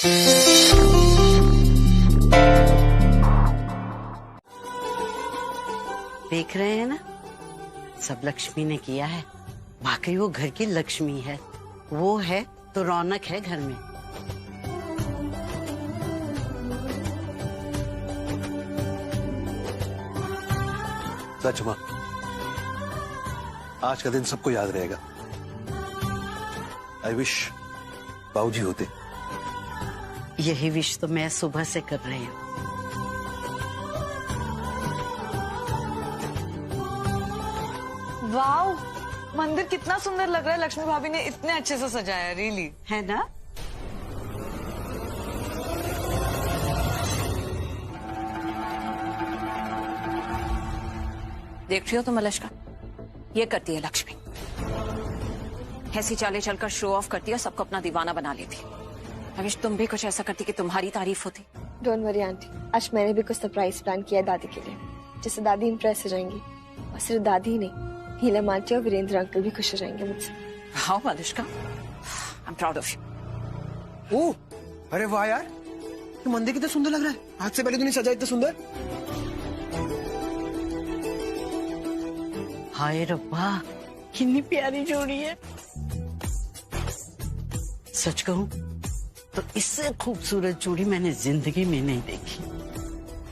देख रहे हैं ना, सब लक्ष्मी ने किया है। वाकई वो घर की लक्ष्मी है। वो है तो रौनक है घर में। सच मां, आज का दिन सबको याद रहेगा। आई विश बाबूजी होते। यही विश तो मैं सुबह से कर रही हूँ। वाओ, मंदिर कितना सुंदर लग रहा है। लक्ष्मी भाभी ने इतने अच्छे से सजाया है, रियली है ना। देख रही हो तुम अनुष्का, ये करती है लक्ष्मी। ऐसी चालें चलकर शो ऑफ करती है, सबको अपना दीवाना बना लेती। आई विश तुम भी कुछ ऐसा करती कि तुम्हारी तारीफ होती। डोंट वरी आंटी, आज मैंने भी कुछ सरप्राइज प्लान किया है दादी के लिए, जिससे दादी इम्प्रेस हो जाएंगी। और सिर्फ दादी ही नहीं, नीलम आंटी और वीरेंद्र अंकल भी खुश हो जाएंगे मुझसे। How Anushka, I am proud of you. Oh, अरे वाह यार, ये मंदिर कितना सुंदर लग रहा है। आज से पहले तूने सजाया इतना सुंदर। हाय रब्बा, कितनी प्यारी जोड़ी है। सच कहूं तो इससे खूबसूरत जोड़ी मैंने जिंदगी में नहीं देखी।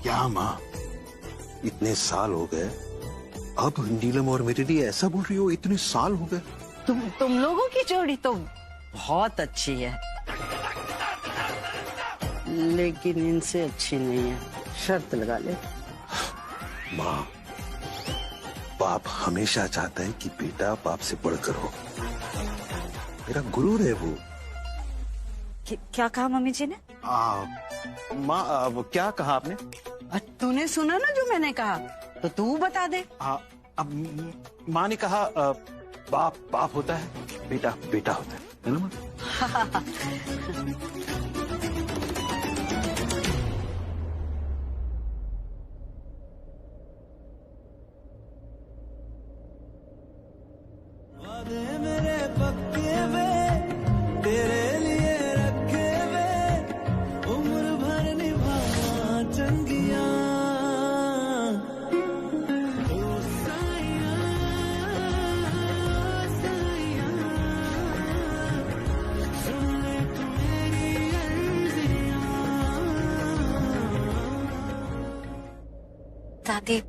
क्या माँ, इतने साल हो गए, अब नीलम और मेरे लिए ऐसा बोल रही हो? इतने साल हो गए। तुम लोगों की जोड़ी तो बहुत अच्छी है, लेकिन इनसे अच्छी नहीं है। शर्त लगा ले। माँ, बाप हमेशा चाहता है कि बेटा बाप से बढ़कर हो। मेरा गुरूर है वो। क्या कहा मम्मी जी ने? माँ, वो क्या कहा आपने? तूने सुना ना जो मैंने कहा, तो तू बता दे। अब माँ ने कहा बाप बाप होता है, बेटा बेटा होता है ना माँ? मेरे पक्के वे तेरे लिए रखे वे, उम्र भर निभाना चंगिया। दादी,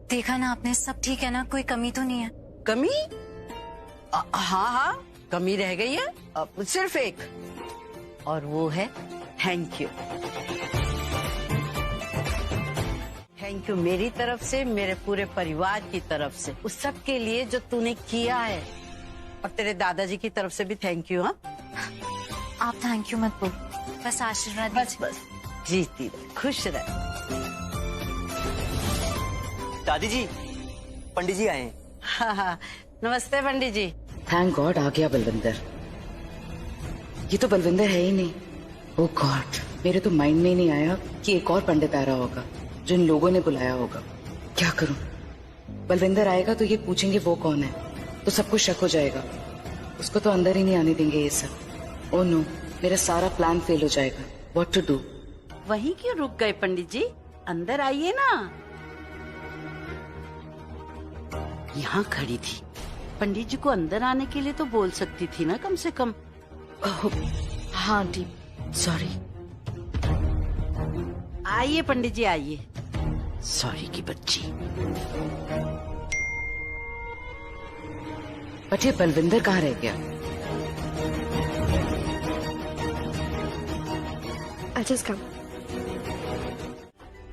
देखा ना आपने, सब ठीक है ना? कोई कमी तो नहीं है? कमी? हाँ, कमी रह गई है, सिर्फ एक, और वो है थैंक यू। थैंक यू मेरी तरफ से, मेरे पूरे परिवार की तरफ से, उस सब के लिए जो तूने किया है। और तेरे दादाजी की तरफ से भी थैंक यू। हाँ, आप थैंक यू मत बोल, बस आशीर्वाद दीजिए। बस जीती रहे, खुश रहे। दादी जी, पंडित जी आए हैं। हाँ, नमस्ते पंडित जी। थैंक गॉड आ गया बलविंदर। ये तो बलविंदर है ही नहीं। ओह गॉड, मेरे तो माइंड में ही नहीं आया कि एक और पंडित आ रहा होगा जो इन लोगों ने बुलाया होगा। क्या करूं? बलविंदर आएगा तो ये पूछेंगे वो कौन है, तो सबको शक हो जाएगा। उसको तो अंदर ही नहीं आने देंगे ये सब। ओह नो, मेरा सारा प्लान फेल हो जाएगा। What to do? वहीं क्यों रुक गए पंडित जी? अंदर आइए ना। यहाँ खड़ी थी, पंडित जी को अंदर आने के लिए तो बोल सकती थी ना कम से कम। हाँ आंटी, सॉरी। आइए पंडित जी, आइए। सॉरी की बच्ची। बट ये बलविंदर कहाँ रह गया? Just come.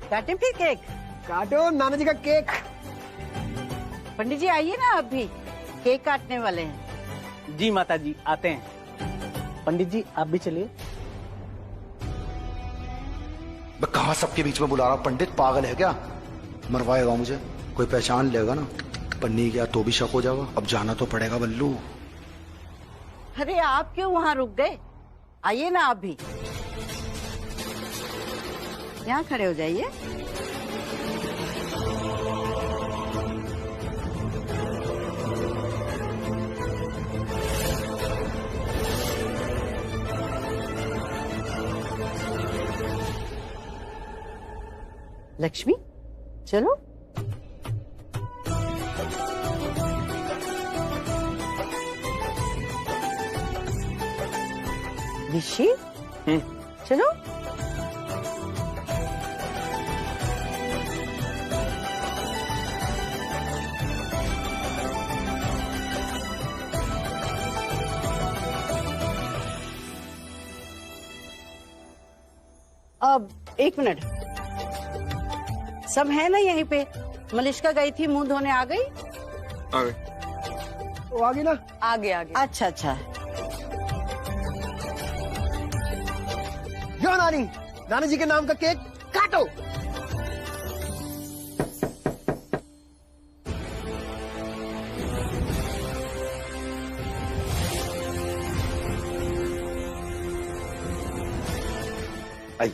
काटे फिर केक? काटो नाना जी का केक। पंडित जी आइए ना, आप भी केक काटने वाले हैं। जी माता जी, आते हैं। पंडित जी आप भी चलिए। मैं कहा सबके बीच में बुला रहा हूँ? पंडित पागल है क्या? मरवाएगा मुझे। कोई पहचान लेगा ना, पन्नी गया तो भी शक हो जाएगा। अब जाना तो पड़ेगा बल्लू। अरे आप क्यों वहाँ रुक गए? आइए ना आप भी, यहाँ खड़े हो जाइए। लक्ष्मी चलो। ऋषि चलो। अब 1 मिनट, सब है ना यहीं पे? मलिष्का गई थी मुंह धोने, आ गई? आ गई। वो आ गई ना? आगे आगे। अच्छा अच्छा। यो नानी, नानी जी के नाम का केक काटो। आई,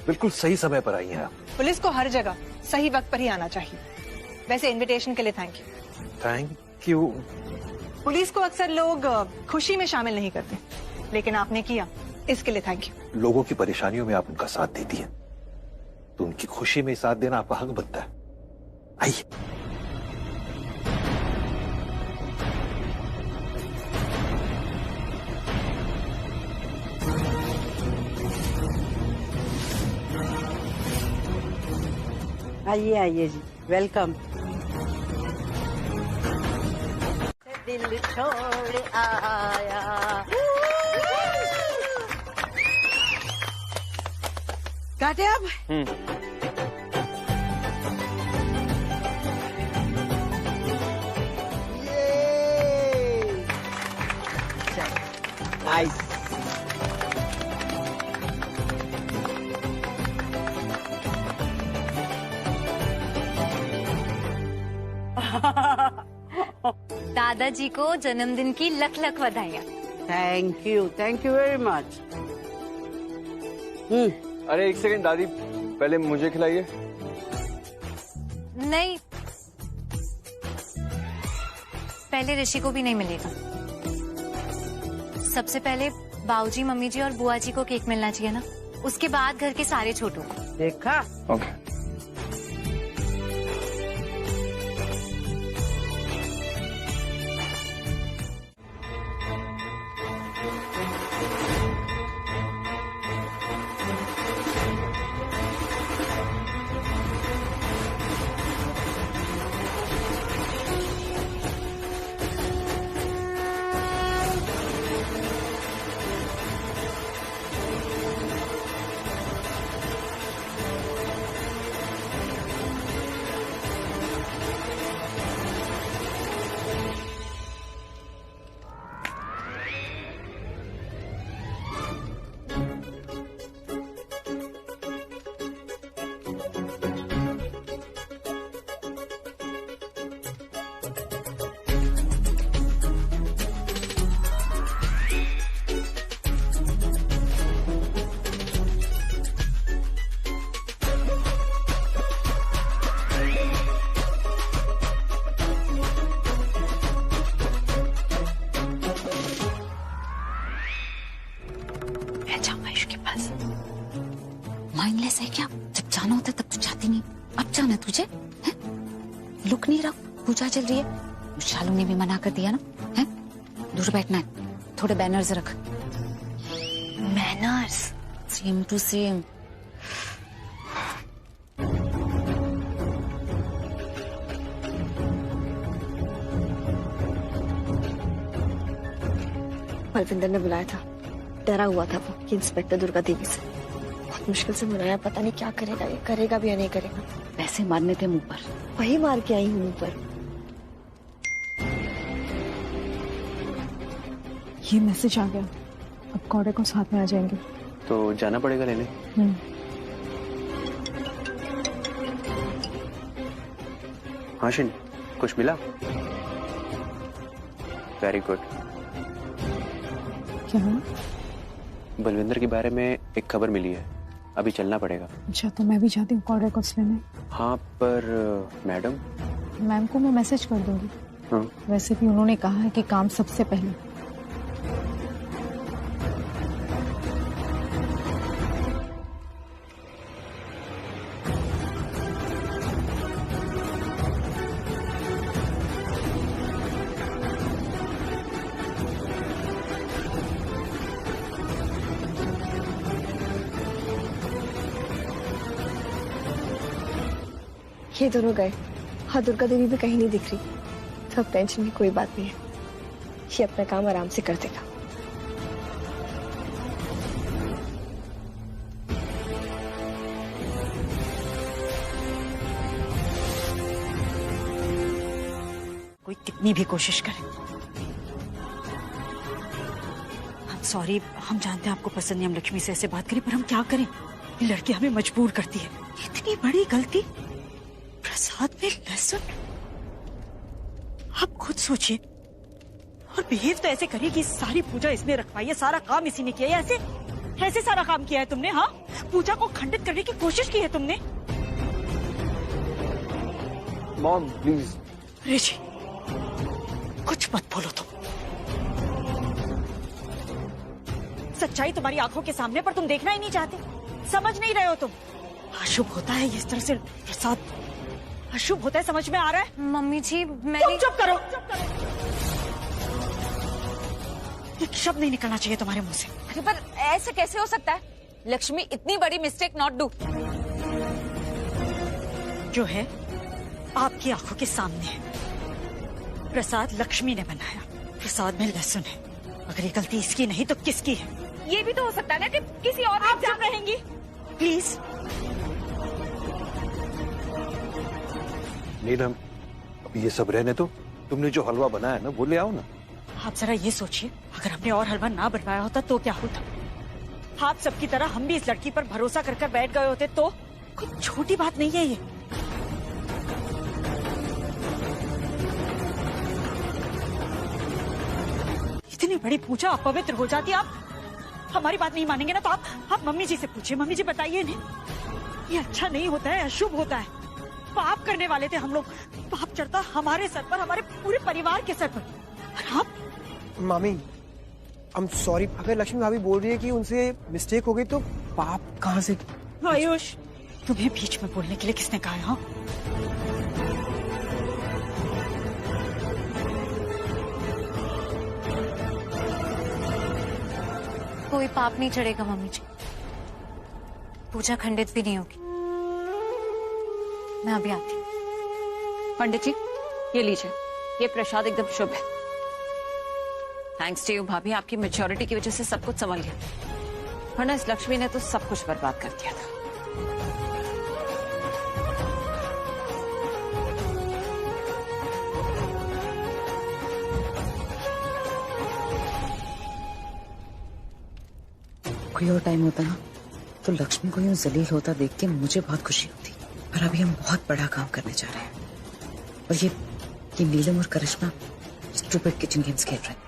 बिल्कुल सही समय पर आई हैं आप। पुलिस को हर जगह सही वक्त पर ही आना चाहिए। वैसे इनविटेशन के लिए thank you. Thank you. Police को अक्सर लोग खुशी में शामिल नहीं करते, लेकिन आपने किया, इसके लिए थैंक यू। लोगों की परेशानियों में आप उनका साथ देती हैं, तो उनकी खुशी में साथ देना आपका हक बनता है। आइए। आइए आइए जी, वेलकम। दिल छोड़ आया। काटे अब? नाइस। दादाजी को जन्मदिन की लख लख बधाइयाँ। Thank you very much. अरे 1 सेकंड दादी, पहले मुझे खिलाइए। नहीं, पहले ऋषि को भी नहीं मिलेगा। सबसे पहले बाऊजी, मम्मी जी और बुआ जी को केक मिलना चाहिए ना, उसके बाद घर के सारे छोटों को। देखा? ओके। माइंडलेस है क्या? जब जाना होता तब तो जाती नहीं, अब जाना तुझे है? लुक नहीं रख, पूजा चल रही है। शालू ने भी मना कर दिया ना, है? दूर बैठना है, थोड़े बैनर्स रख। Manners same to same. Balvinder ने बुलाया था, डरा हुआ था वो कि इंस्पेक्टर दुर्गा देवी से। बहुत मुश्किल से मनाया, पता नहीं क्या करेगा, ये करेगा भी या नहीं करेगा। पैसे मारने थे मुंह पर, वही मार के आई हूँ मुंह पर। ये मैसेज आ गया, अब कौड़े को साथ में आ जाएंगे। तो जाना पड़ेगा लेने। हाँ शिन, कुछ मिला? Very good. क्या हुआ? बलविंदर के बारे में एक खबर मिली है, अभी चलना पड़ेगा। अच्छा, तो मैं भी जाती हूँ कौड़े को लेने। हाँ, पर मैडम? मैम को मैं मैसेज कर दूंगी। हाँ। वैसे भी उन्होंने कहा है कि काम सबसे पहले। ये दोनों गए और दुर्गा देवी भी कहीं नहीं दिख रही, तो अब टेंशन की कोई बात नहीं है। ये अपना काम आराम से कर देगा। कोई कितनी भी कोशिश करे। हम सॉरी, हम जानते हैं आपको पसंद नहीं हम लक्ष्मी से ऐसे बात करें, पर हम क्या करें, ये लड़की हमें मजबूर करती है। इतनी बड़ी गलती, प्रसाद में लहसुन। आप खुद सोचिए, और बिहेव तो ऐसे करिए कि सारी पूजा इसने रखवाई है, सारा काम इसी ने किया है। ऐसे ऐसे सारा काम किया है तुमने? हाँ, पूजा को खंडित करने की कोशिश की है तुमने। Mom please. ऋषि, कुछ मत बोलो तुम। सच्चाई तुम्हारी आंखों के सामने, पर तुम देखना ही नहीं चाहते, समझ नहीं रहे हो तुम। अशुभ होता है इस तरह से प्रसाद, अशुभ होता है, समझ में आ रहा है? मम्मी जी मैंने... चुप करो। एक शब्द नहीं निकलना चाहिए तुम्हारे मुंह से। अरे पर ऐसे कैसे हो सकता है? लक्ष्मी इतनी बड़ी मिस्टेक नॉट डू। जो है आपकी आंखों के सामने है। प्रसाद लक्ष्मी ने बनाया, प्रसाद में लहसुन है। अगर ये गलती इसकी नहीं तो किसकी है? ये भी तो हो सकता है ना कि किसी और आप चुप रहेंगी प्लीज? नीलम, अब ये सब रहने दो। तुमने जो हलवा बनाया ना, वो ले आओ ना। आप जरा ये सोचिए, अगर हमने और हलवा ना बनवाया होता तो क्या होता? आप सबकी तरह हम भी इस लड़की पर भरोसा कर कर बैठ गए होते तो? कोई छोटी बात नहीं है ये। इतनी बड़ी पूजा अपवित्र हो जाती। आप हमारी बात नहीं मानेंगे ना, तो आप मम्मी जी से पूछिए। मम्मी जी बताइए इन्हें, ये अच्छा नहीं होता है, अशुभ होता है। पाप करने वाले थे हम लोग, पाप चढ़ता हमारे सर पर, हमारे पूरे परिवार के सर पर। और आप? मामी, आई एम सॉरी। अगर लक्ष्मी भाभी बोल रही है कि उनसे मिस्टेक हो गई तो पाप कहाँ से? आयुष, तुम्हें बीच में बोलने के लिए किसने कहा? हाँ, कोई पाप नहीं चढ़ेगा मम्मी जी, पूजा खंडित भी नहीं होगी। मैं अभी आती हूँ। पंडित जी, ये लीजिए, ये प्रसाद एकदम शुभ है। थैंक्स टू यू भाभी, आपकी मैच्योरिटी की वजह से सब कुछ संभल गया, वरना इस लक्ष्मी ने तो सब कुछ बर्बाद कर दिया था। कोई और टाइम होता ना तो लक्ष्मी को यूं जलील होता देख के मुझे बहुत खुशी होती, पर अभी हम बहुत बड़ा काम करने जा रहे हैं। और ये नीलम और करिश्मा स्टूपिड किचन गेम्स खेल रहे हैं।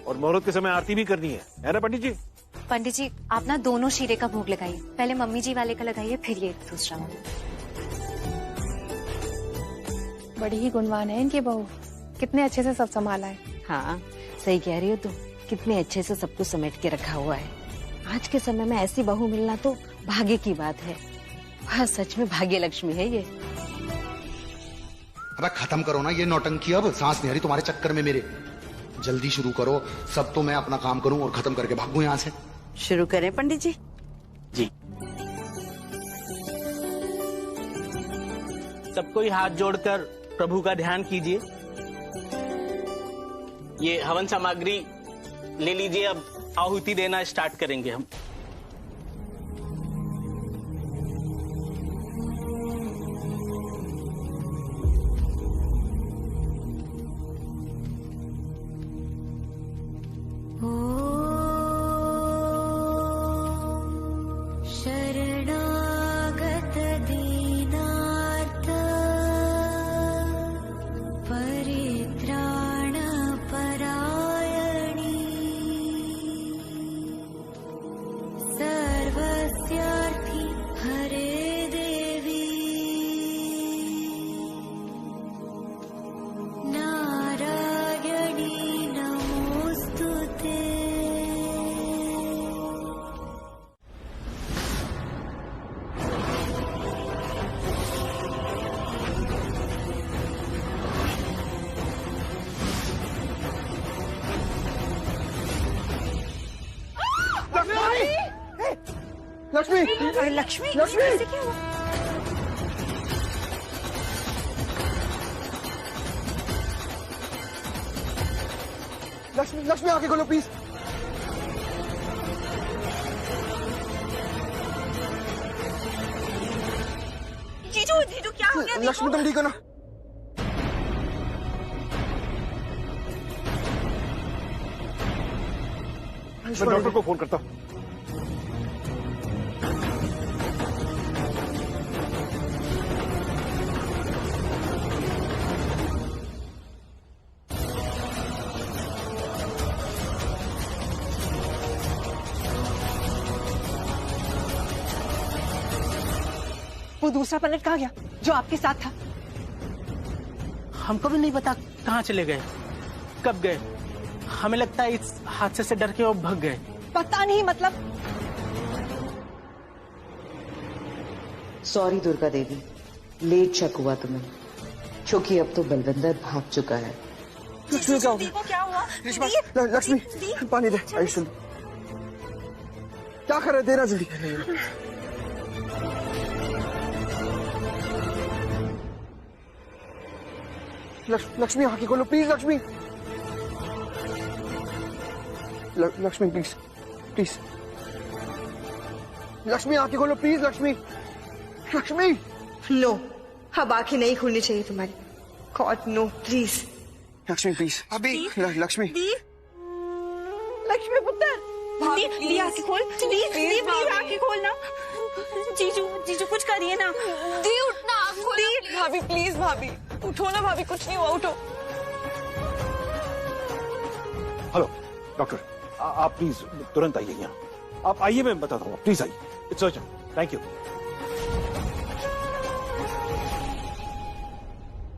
और मुहूर्त के समय आरती भी करनी है ना पंडित जी? पंडित जी, आप ना दोनों शीरे का भोग लगाइए। पहले मम्मी जी वाले का लगाइए, फिर ये दूसरा वाला। बड़ी ही गुणवान है इनकी बहू, कितने अच्छे से सब संभाला है। हाँ, सही कह रही हो तुम, कितने अच्छे से सब कुछ समेट के रखा हुआ है। आज के समय में ऐसी बहू मिलना तो भाग्य की बात है। हाँ, सच में भाग्य लक्ष्मी है ये। अबे खत्म करो ना ये नौटंकी, अब सांस नहीं आ रही तुम्हारे चक्कर में मेरे। जल्दी शुरू करो, सब तो मैं अपना काम करूं और खत्म करके भागूं यहाँ से। शुरू करें पंडित जी? जी। सबको ही हाथ जोड़कर प्रभु का ध्यान कीजिए। ये हवन सामग्री ले लीजिए, अब आहुति देना स्टार्ट करेंगे हम। शरणागत दीनार्थ परित्राण परायणी सर्वस्यार्थी हरे देवी नारायणी नमोस्तुते। लक्ष्मी, लक्ष्मी, लक्ष्मी, कैसे क्या हुआ? लक्ष्मी लक्ष्मी आके खोलो प्लीज। जीजू जीजू क्या हो गया? लक्ष्मी तुम ठीक हो ना? मैं डॉक्टर को फोन करता हूँ। वो दूसरा पायलट कहाँ गया जो आपके साथ था? हमको भी नहीं पता कहाँ चले गए, कब गए। हमें लगता है इस हादसे से डर के वो भाग गए। पता नहीं मतलब। सॉरी दुर्गा देवी, लेट शक हुआ तुम्हें, क्योंकि अब तो बलविंदर भाग चुका है। लक्ष्मी क्या दीदी को क्या हुआ? लक्ष्मी पानी दे। आयुष्मान क्या कर रहे? देना जल्दी। लक्ष्मी आंखें खोलो please. Lakshmi Lakshmi please please. Lakshmi आंखें खोलो प्लीज। लक्ष्मी लक्ष्मी नो, अब आंखें नहीं खुलनी चाहिए तुम्हारी। God no please. Lakshmi please अभी। लक्ष्मी लक्ष्मी पुत्र दी आंखें खोल प्लीज। दी आंखें खोल ना। जीजू जीजू कुछ करिए ना। दी उठना। भाभी प्लीज, भाभी उठो ना। भाभी कुछ नहीं हुआ, उठो। हेलो डॉक्टर, आप प्लीज तुरंत आइए यहाँ। आप आइए, मैं बताता हूँ। प्लीज आइए। It's urgent. Thank you.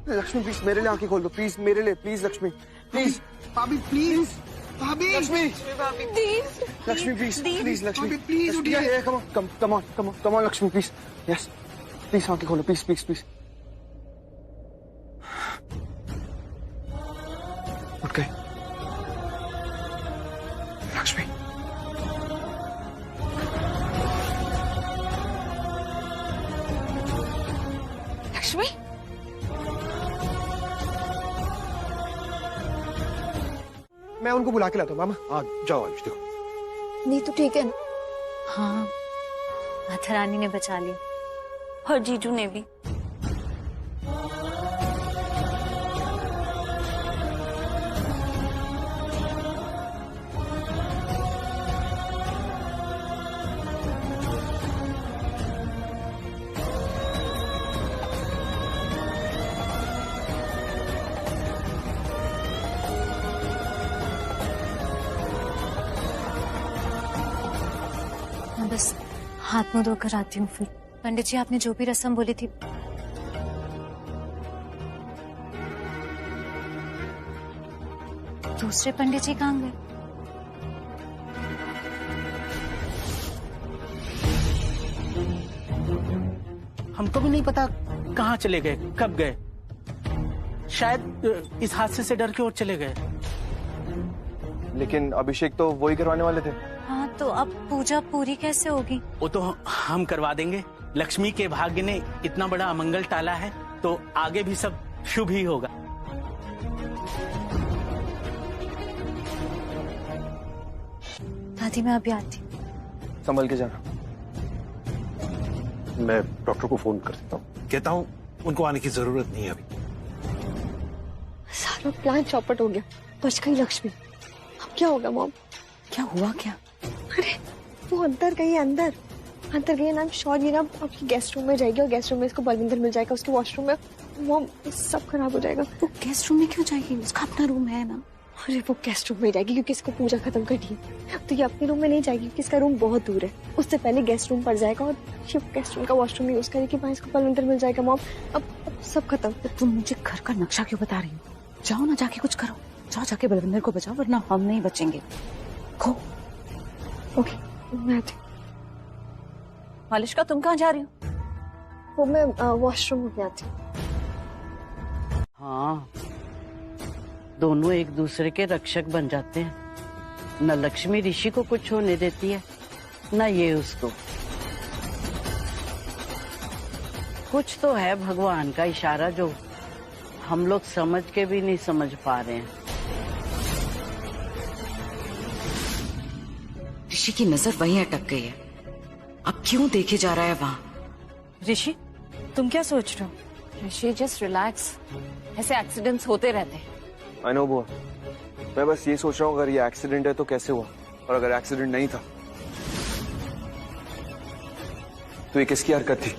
Lakshmi please मेरे लिए आंखें खोल दो प्लीज। मेरे लिए प्लीज लक्ष्मी प्लीज। भाभी प्लीज। भाभी Lakshmi Lakshmi please please. Lakshmi please उठिए। Come on Lakshmi please. Yes please आंखें खोलो प्लीज प्लीज प्लीज। उठ गए लक्ष्मी। लक्ष्मी मैं उनको बुला के लाता हूँ। मामा हाँ जाओ आयुष, देखो। नहीं तो ठीक है ना? हाँ, माता रानी ने बचा लिया और जीजू ने भी। मैं बस हाथ मुंह धोकर आती हूँ फिर। पंडित जी, आपने जो भी रस्म बोली थी दूसरे पंडित जी कहाँ गए? हमको भी नहीं पता कहाँ चले गए, कब गए। शायद इस हादसे से डर के और चले गए। लेकिन अभिषेक तो वही करवाने वाले थे। हाँ, तो अब पूजा पूरी कैसे होगी? वो तो हम करवा देंगे। लक्ष्मी के भाग्य ने इतना बड़ा अमंगल टाला है, तो आगे भी सब शुभ ही होगा। दादी मैं अभी आती। संभल के जाना। मैं डॉक्टर को फोन कर देता हूँ, कहता हूँ उनको आने की जरूरत नहीं है अभी। सारा प्लान चौपट हो गया। बच गई लक्ष्मी। अब क्या होगा मॉम? क्या हुआ क्या? अरे वो अंदर गई है। अंदर गई ना। श्योर ये ना आपकी गेस्ट रूम में जाएगी और गेस्ट रूम में इसको बलविंदर मिल जाएगा। उसके वॉशरूम में मॉम सब खराब हो जाएगा। वो गेस्ट रूम में क्यों जाएगी? उसका अपना रूम है ना। अरे वो गेस्ट रूम में जाएगी क्योंकि इसको पूजा खत्म करनी है। तो ये अपने रूम में नहीं जाएगी क्योंकि इसका रूम बहुत दूर है। उससे पहले गेस्ट रूम पर जाएगा और ये गेस्ट रूम का वॉशरूम यूज करेगी। वहाँ इसको बलविंदर मिल जाएगा। मॉम अब सब खत्म। तुम मुझे घर का नक्शा क्यों बता रही हो? जाओ ना, जाके कुछ करो। जाओ, जाके बलविंदर को बचाओ, वरना हम नहीं बचेंगे। खो। ओके मैं आती। मालिश का तुम कहाँ जा रही हो? वो मैं वॉशरूम में आती। हाँ, दोनों एक दूसरे के रक्षक बन जाते हैं। न लक्ष्मी ऋषि को कुछ होने देती है, न ये उसको। कुछ तो है भगवान का इशारा जो हम लोग समझ के भी नहीं समझ पा रहे हैं। ऋषि की नजर वहीं अटक गई है। अब क्यों देखे जा रहा है वहां? ऋषि, तुम क्या सोच रहे हो? ऋषि जस्ट रिलैक्स, ऐसे एक्सीडेंट्स होते रहते हैं। आई नो बुआ, मैं बस ये सोच रहा हूँ अगर ये एक्सीडेंट है तो कैसे हुआ, और अगर एक्सीडेंट नहीं था तो ये किसकी हरकत थी?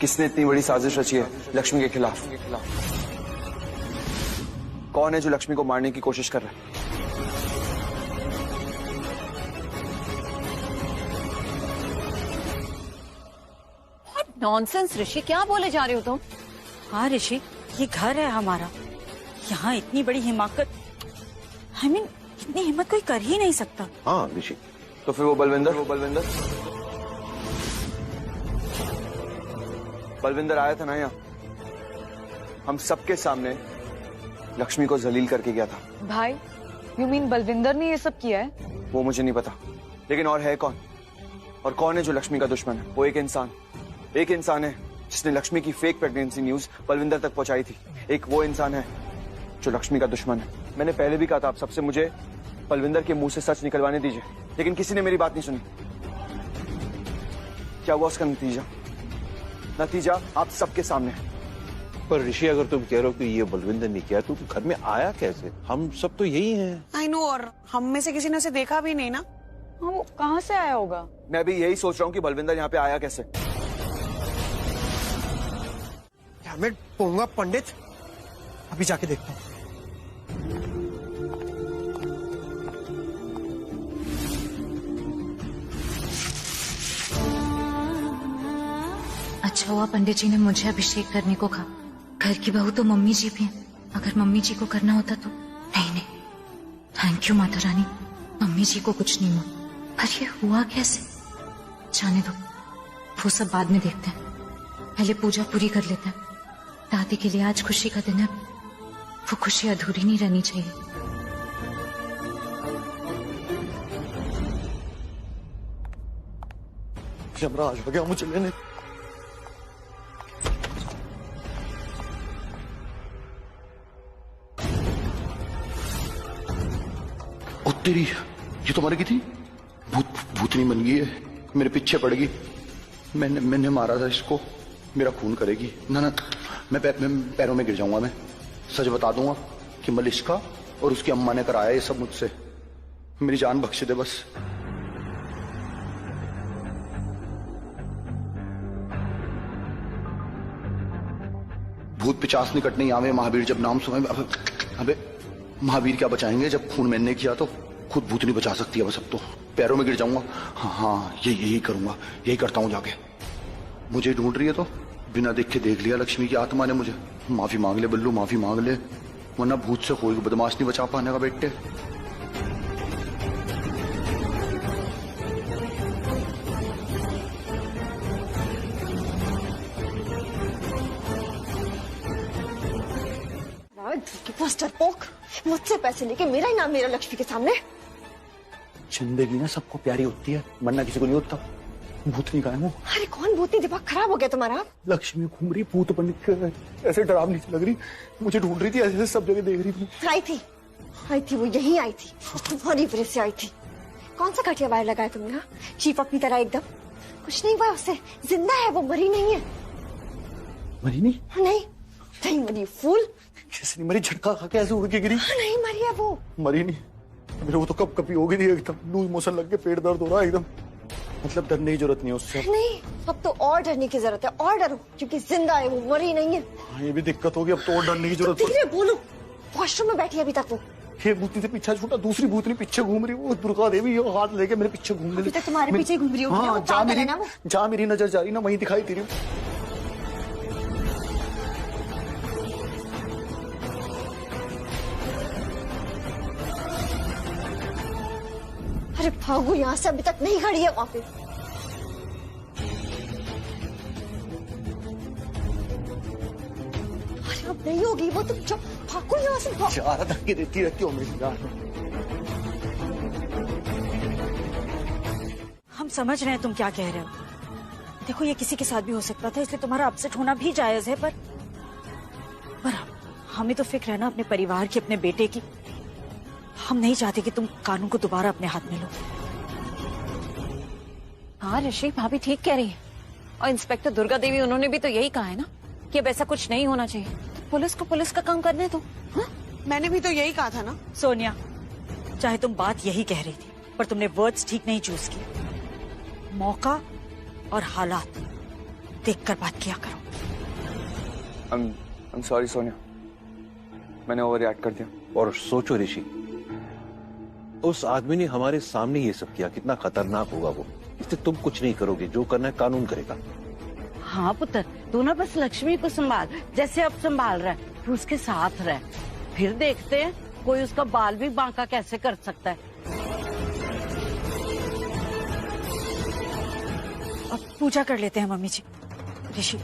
किसने इतनी बड़ी साजिश रची है लक्ष्मी के खिलाफ? कौन है जो लक्ष्मी को मारने की कोशिश कर रहा है? नॉनसेंस ऋषि, क्या बोले जा रहे हो तुम? हाँ ऋषि, ये घर है हमारा, यहाँ इतनी बड़ी हिमाकत, I mean, इतनी हिम्मत कोई कर ही नहीं सकता। हाँ ऋषि, तो फिर वो बलविंदर आया था ना यहाँ, हम सबके सामने लक्ष्मी को जलील करके गया था। भाई, यू मीन बलविंदर ने ये सब किया है? वो मुझे नहीं पता, लेकिन और है कौन? और कौन है जो लक्ष्मी का दुश्मन है? वो एक इंसान है जिसने लक्ष्मी की फेक प्रेगनेंसी न्यूज बलविंदर तक पहुंचाई थी। एक वो इंसान है जो लक्ष्मी का दुश्मन है। मैंने पहले भी कहा था आप सबसे, मुझे बलविंदर के मुंह से सच निकलवाने दीजिए, लेकिन किसी ने मेरी बात नहीं सुनी। क्या हुआ उसका नतीजा आप सबके सामने है। पर ऋषि, अगर तुम कह रहे हो कि ये बलविंदर ने किया तो घर में आया कैसे? हम सब तो यही हैं। आई नो, और हम में से किसी ने उसे देखा भी नहीं ना। हाँ, वो कहाँ से आया होगा? मैं भी यही सोच रहा हूँ कि बलविंदर यहाँ पे आया कैसे। मैं पोंगा पंडित, अभी जाके देखता हूँ। अच्छा हुआ पंडित जी ने मुझे अभिषेक करने को कहा। घर की बहू तो मम्मी जी भी हैं। अगर मम्मी जी को करना होता तो नहीं। Thank you Mata Rani, mummy जी को कुछ नहीं हुआ। पर ये हुआ कैसे? जाने दो, वो सब बाद में देखते हैं। पहले पूजा पूरी कर लेते हैं। दादी के लिए आज खुशी का दिन है, वो खुशी अधूरी नहीं रहनी चाहिए। यमराज आ गया मुझे लेने। ओ तेरी, ये तो मर गई थी। भूतनी बन गई है, मेरे पीछे पड़ गई। मैंने मारा था इसको, मेरा खून करेगी। ना, मैं पैरों में गिर जाऊंगा। मैं सच बता दूंगा कि मलिश्का और उसकी अम्मा ने कराया ये सब मुझसे। मेरी जान बख्श दे बस। भूत पिचास निकट नहीं आवे महावीर जब नाम सुने। अबे महावीर क्या बचाएंगे जब खून मैंने किया तो खुद भूतनी बचा सकती है बस। अब तो पैरों में गिर जाऊंगा। हाँ, यही करूंगा, यही करता हूं जाके। मुझे ढूंढ रही है तो बिना देख के देख लिया लक्ष्मी की आत्मा ने मुझे। माफी मांग ले बल्लू, माफी मांग ले, वरना भूत से कोई बदमाश नहीं बचा पाने का बेटे। मुझसे पैसे लेके मेरा ही नाम मेरा लक्ष्मी के सामने। जिंदगी ना सबको प्यारी होती है, वरना किसी को नहीं होता। भूतनी का है वो। अरे कौन भूतनी? दिमाग खराब हो गया तुम्हारा? लक्ष्मी घूम रही भूत बन के, ऐसे डरावनी सी लग रही। मुझे ढूंढ रही थी, ऐसे सब जगह देख रही थी। आई थी वो, यहीं आई थी, तुम्हारी वजह से आई थी। कौन सा घटिया वायर लगाया तुमने? हाँ, चीफ अपनी तरह एकदम। कुछ नहीं हुआ उससे, जिंदा है वो, मरी नहीं है। मरी नहीं? नहीं मरी फूल। कैसे नहीं मरी? झटका खा के ऐसे उड़ के गिरी? नहीं मरी है वो। मरी नहीं? मेरे को तो कभी हो गई थी, एकदम लूज मोशन लग के पेट दर्द हो रहा है एकदम। मतलब डरने की जरूरत नहीं है उससे। नहीं, अब तो और डरने की जरूरत है, और डरो, क्योंकि जिंदा है वो, मरी नहीं है। हाँ, ये भी दिक्कत होगी, अब तो और डरने की जरूरत है। धीरे बोलो, वॉशरूम में बैठी अभी तक वो। ये भूतनी से पीछा छूटा, दूसरी भूतनी पीछे घूम रही, वो दुर्गा देवी हाथ लेके मेरे पीछे घूम रही। तुम्हारे पीछे घूम रही होगी। हाँ, जहाँ मेरी नजर जा रही ना वहीं दिखाई दे रही। अरे भागो यहाँ से, अभी तक नहीं खड़ी है वहां पे। अरे अब नहीं होगी वो, तुम जब भागो यहाँ से। ज्यादा धक्के देती रहती हो मेरी यार। हम समझ रहे हैं तुम क्या कह रहे हो। देखो, ये किसी के साथ भी हो सकता था, इसलिए तुम्हारा अपसेट होना भी जायज है। पर हमें तो फिक्र है ना अपने परिवार की, अपने बेटे की। हम नहीं चाहते कि तुम कानून को दोबारा अपने हाथ में लो। हाँ ऋषि, भाभी ठीक कह रही है। और इंस्पेक्टर दुर्गा देवी, उन्होंने भी तो यही कहा है ना कि अब ऐसा कुछ नहीं होना चाहिए। तो पुलिस को पुलिस का काम करने दो। मैंने भी तो यही कहा था ना। सोनिया, चाहे तुम बात यही कह रही थी, पर तुमने वर्ड्स ठीक नहीं चूज किए। मौका और हालात देखकर बात किया करो। I'm sorry सोनिया, मैंने ओवर रिएक्ट कर दिया। और सोचो ऋषि, उस आदमी ने हमारे सामने ये सब किया, कितना खतरनाक होगा वो। इससे तुम कुछ नहीं करोगे, जो करना है कानून करेगा। हाँ पुत्र, तू ना बस लक्ष्मी को संभाल, जैसे अब संभाल रहा है, तू उसके साथ रह। फिर देखते हैं कोई उसका बाल भी बांका कैसे कर सकता है। अब पूजा कर लेते हैं मम्मी जी। ऋषि,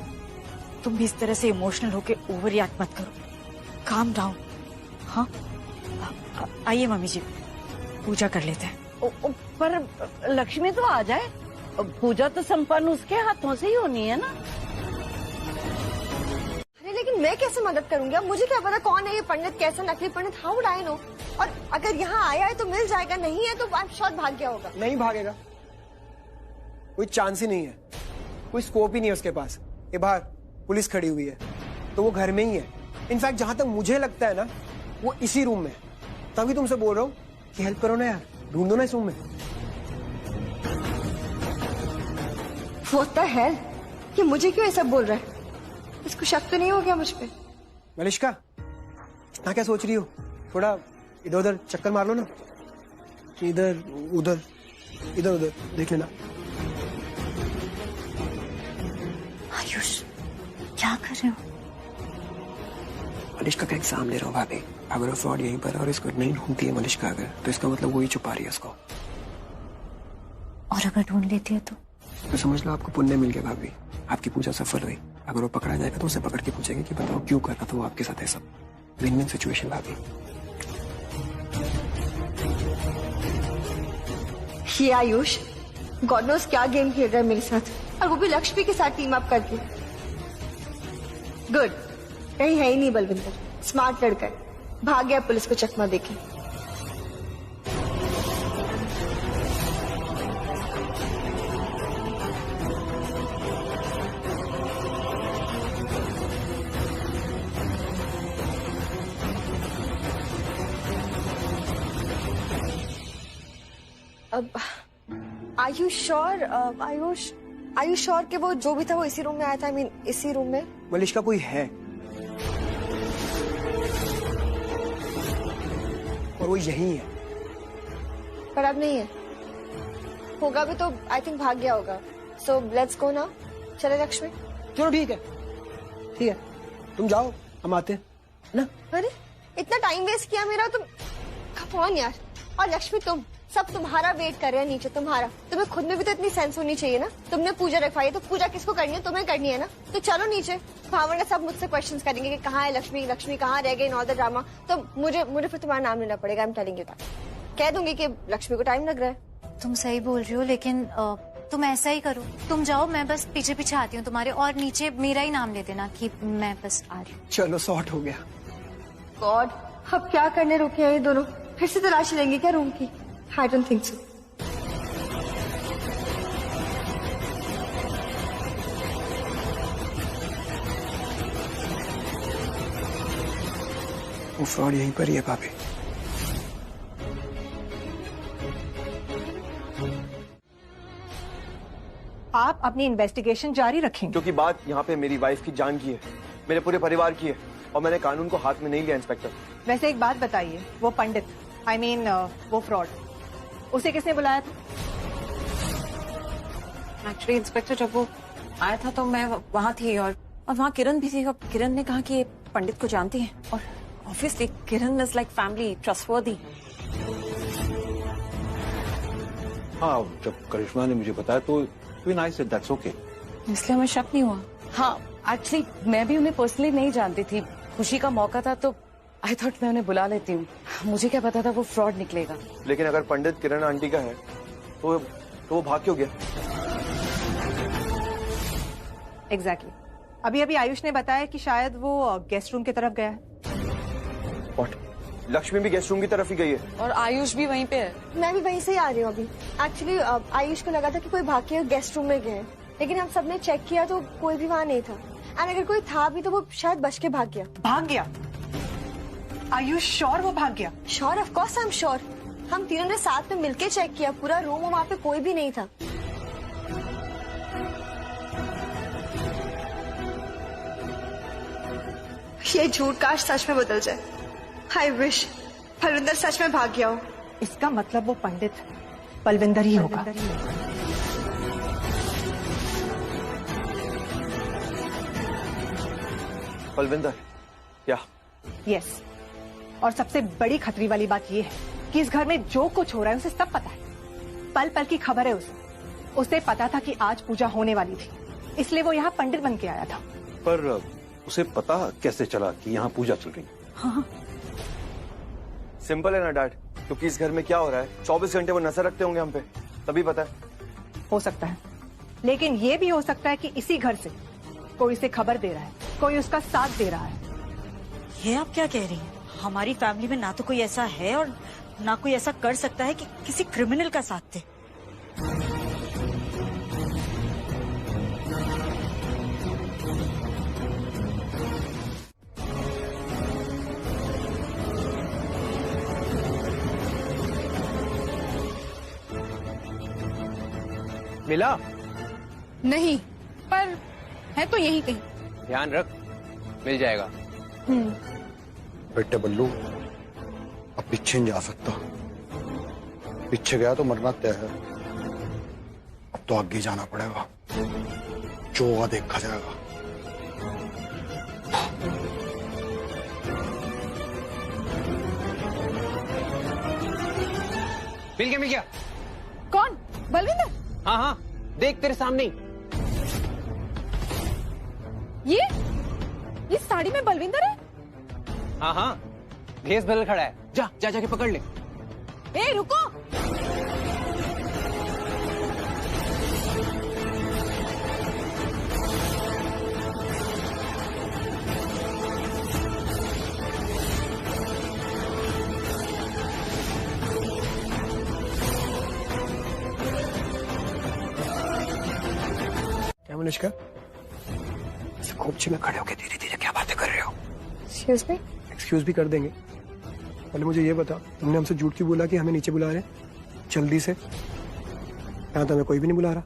तुम भी इस तरह से इमोशनल होके ओवर रिएक्ट मत करो। Calm down. हाँ, आइए मम्मी जी, पूजा कर लेते हैं। पर लक्ष्मी तो आ जाए, पूजा तो संपन्न उसके हाथों से ही होनी है ना। अरे लेकिन मैं कैसे मदद करूंगी? अब मुझे क्या पता कौन है ये पंडित, कैसा नकली पंडित? How would I know? और अगर यहाँ आया है तो मिल जाएगा, नहीं है तो आई एम श्योर भाग गया होगा। नहीं भागेगा, कोई चांस ही नहीं है, कोई स्कोप ही नहीं है उसके पास। ये बाहर पुलिस खड़ी हुई है तो वो घर में ही है। इनफैक्ट जहां तक मुझे लगता है ना, वो इसी रूम में है। तभी तुमसे बोल रहा हूँ कि हेल्प करो ना यार, ढूंढो ना इस रूम में। What the hell? ये मुझे क्यों ऐसा बोल रहा है? इसको शक तो नहीं हो गया मुझ पे? मलिष्का, इतना क्या सोच रही हो? थोड़ा इधर उधर चक्कर मार लो ना, इधर उधर इधर उधर देख लेना। आयुष, क्या कर रहे हो? मलिष्का का एग्जाम ले रहा हूँ भाभी। अगर वो फ्रॉड यहीं पर और इसको नहीं ढूंढती है मलिष्का अगर, तो इसका मतलब वही छुपा रही है उसको। और अगर ढूंढ लेती है तो समझ लो आपको पुण्य मिल गया भाभी, आपकी पूजा सफल हुई। अगर वो पकड़ा जाएगा तो उसे पकड़ के पूछेंगे कि बताओ क्यों कर रहा था वो आपके साथ ऐसा। विन विन सिचुएशन भाभी। ये आयुष गॉड नोस क्या गेम खेल रहा है मेरे साथ, और वो भी लक्ष्मी के साथ टीम अप करके। गुड, कहीं है ही नहीं बलविंदर, स्मार्ट लड़का है, भाग गया पुलिस को चकमा देके। अब आयुष श्योर कि वो जो भी था वो इसी रूम में आया था? आई मीन इसी रूम में? मलिष्का कोई है और वो यही है। पर अब नहीं है, होगा भी तो आई थिंक भाग गया होगा। So let's go now. चले लक्ष्मी? चलो ठीक है, ठीक है, तुम जाओ, हम आते हैं ना। अरे इतना टाइम वेस्ट किया मेरा तुम। कम ऑन यार। और लक्ष्मी, तुम सब तुम्हारा वेट कर रहे हैं नीचे, तुम्हारा। तुम्हें खुद में भी तो इतनी सेंस होनी चाहिए ना। तुमने पूजा रखवाई है तो पूजा किसको करनी है? तुम्हें करनी है ना। तो चलो नीचे, वरना सब मुझसे क्वेश्चंस करेंगे कि कहाँ है लक्ष्मी, लक्ष्मी कहाँ रह गई, इन ऑल द ड्रामा। तो मुझे फिर तुम्हारा नाम लेना पड़ेगा। I am telling you that. कह दूंगी कि लक्ष्मी को टाइम लग रहा है। तुम सही बोल रही हो, लेकिन तुम ऐसा ही करो, तुम जाओ, मैं बस पीछे पीछे आती हूँ तुम्हारे, और नीचे मेरा ही नाम ले देना कि मैं बस आ रही हूँ। चलो सॉर्ट हो गया। गॉड, अब क्या करने रुके हैं ये दोनों? फिर से तलाशी लेंगे क्या रूम की? I don't think so. वो फ्रॉड यहीं पर ही है भाभी। आप अपनी इन्वेस्टिगेशन जारी रखेंगे? क्योंकि बात यहाँ पे मेरी वाइफ की जान की है, मेरे पूरे परिवार की है, और मैंने कानून को हाथ में नहीं लिया इंस्पेक्टर। वैसे एक बात बताइए, वो पंडित, आई मीन वो फ्रॉड, उसे किसने बुलाया था? एक्चुअली इंस्पेक्टर जब वो आया था तो मैं वहाँ थी, और वहाँ किरण भी थी। और किरण ने कहा कि ये पंडित को जानती है, और obviously Kiran is like family, trustworthy. हाँ, जब करिश्मा ने मुझे बताया तो I said that's okay. इसलिए हमें शक नहीं हुआ। हाँ, एक्चुअली मैं भी उन्हें पर्सनली नहीं जानती थी। खुशी का मौका था तो आई थॉट मैं उन्हें बुला लेती हूँ। मुझे क्या पता था वो फ्रॉड निकलेगा। लेकिन अगर पंडित किरण आंटी का है तो वो भाग क्यों गया? एग्जैक्टली। अभी आयुष ने बताया कि शायद वो गेस्ट रूम की तरफ गया है। What? लक्ष्मी भी गेस्ट रूम की तरफ ही गई है। और आयुष भी वहीं पे है। मैं भी वहीं से ही आ रही हूँ अभी। एक्चुअली आयुष को लगा था कि कोई भाग के गेस्ट रूम में गए हैं, लेकिन हम सबने चेक किया तो कोई भी वहाँ नहीं था। एंड अगर कोई था भी तो वो शायद बच के भाग गया। भाग गया? आयुष श्योर वो भाग गया? Sure, of course I am sure. हम तीनों ने साथ में मिलके चेक किया पूरा रूम, वहाँ पे कोई भी नहीं था। ये झूठ काश सच में बदल जाए। आई विश बलविंदर सच में भाग गया हो। इसका मतलब वो पंडित बलविंदर ही होगा। बलविंदर? या यस। और सबसे बड़ी खतरी वाली बात ये है कि इस घर में जो कुछ हो रहा है उसे सब पता है। पल पल की खबर है उसे। उसे पता था कि आज पूजा होने वाली थी, इसलिए वो यहाँ पंडित बन के आया था। पर उसे पता कैसे चला कि यहाँ पूजा चल रही है? हाँ। सिंपल है ना डैड, क्योंकि इस घर में क्या हो रहा है 24 घंटे वो नजर रखते होंगे हम पे, तभी पता है। हो सकता है, लेकिन ये भी हो सकता है कि इसी घर से कोई उसे खबर दे रहा है, कोई उसका साथ दे रहा है। ये आप क्या कह रही हैं? हमारी फैमिली में ना तो कोई ऐसा है और ना कोई ऐसा कर सकता है कि किसी क्रिमिनल का साथ दे। मिला नहीं, पर है तो यही कहीं। ध्यान रख, मिल जाएगा। बेटे बल्लू, अब पीछे नहीं जा सकता। पीछे गया तो मरना तय है। अब तो आगे जाना पड़ेगा, जो होगा देखा जाएगा। मिल गया। कौन? बलविंदर? हाँ हाँ, देख तेरे सामने ही। ये साड़ी में बलविंदर है? हाँ हाँ, भेस बदल खड़ा है। जा जा जाके पकड़ ले। ए रुको, क्या मनुष्का, ऐसे कोपचे में खड़े होके धीरे धीरे क्या बातें कर रहे हो? Excuse me? एक्सक्यूज भी कर देंगे। पहले मुझे ये बता, तुमने हमसे झूठ क्यों बोला कि हमें नीचे बुला रहे हैं? जल्दी से। यहाँ तो हमें कोई भी नहीं बुला रहा।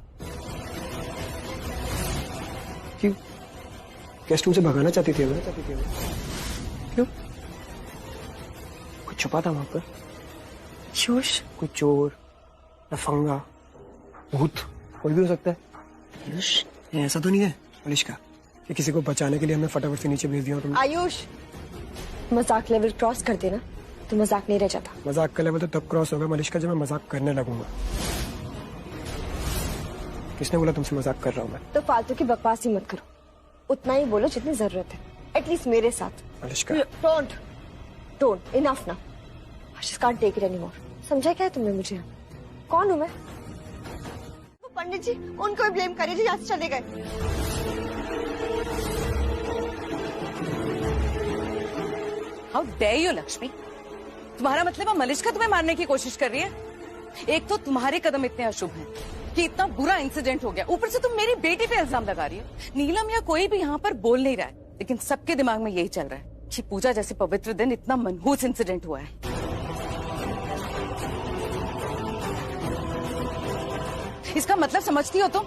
क्यों? गेस्ट रूम से भगाना चाहती थी हमें? क्यों? कुछ छुपा था वहां पर? जोश? कोई चोर, लफंगा, भूत, कोई भी हो सकता है। ऐसा तो नहीं है मलिश्का कि किसी को बचाने के लिए हमें फटाफट से नीचे भेज दिया तुमने? आयुष, मजाक लेवल क्रॉस कर देना तो मजाक नहीं रह जाता। मजाक का लेवल तो तब क्रॉस होगा मलिश्का जब मैं मजाक करने लगूंगा। किसने बोला तुमसे मजाक कर रहा हूँ मैं? तो फालतू की बकवास ही मत करो, उतना ही बोलो जितनी जरूरत है, एटलीस्ट मेरे साथ। मलिश्का, डोंट, इनफ ना। I just can't take it anymore. समझा क्या है तुमने मुझे? कौन हूँ मैं? वो पंडित जी, उनको भी ब्लेम करिए जो यहाँ से चले गए। हाउ डेयर यू लक्ष्मी, तुम्हारा मतलब है मलिश्का तुम्हें मारने की कोशिश कर रही है? एक तो तुम्हारे कदम इतने अशुभ हैं कि इतना बुरा इंसिडेंट हो गया, ऊपर से तुम मेरी बेटी पे इल्जाम लगा रही हो। नीलम या कोई भी यहाँ पर बोल नहीं रहा है, लेकिन सबके दिमाग में यही चल रहा है कि पूजा जैसे पवित्र दिन इतना मनहूस इंसिडेंट हुआ है। इसका मतलब समझती हो तुम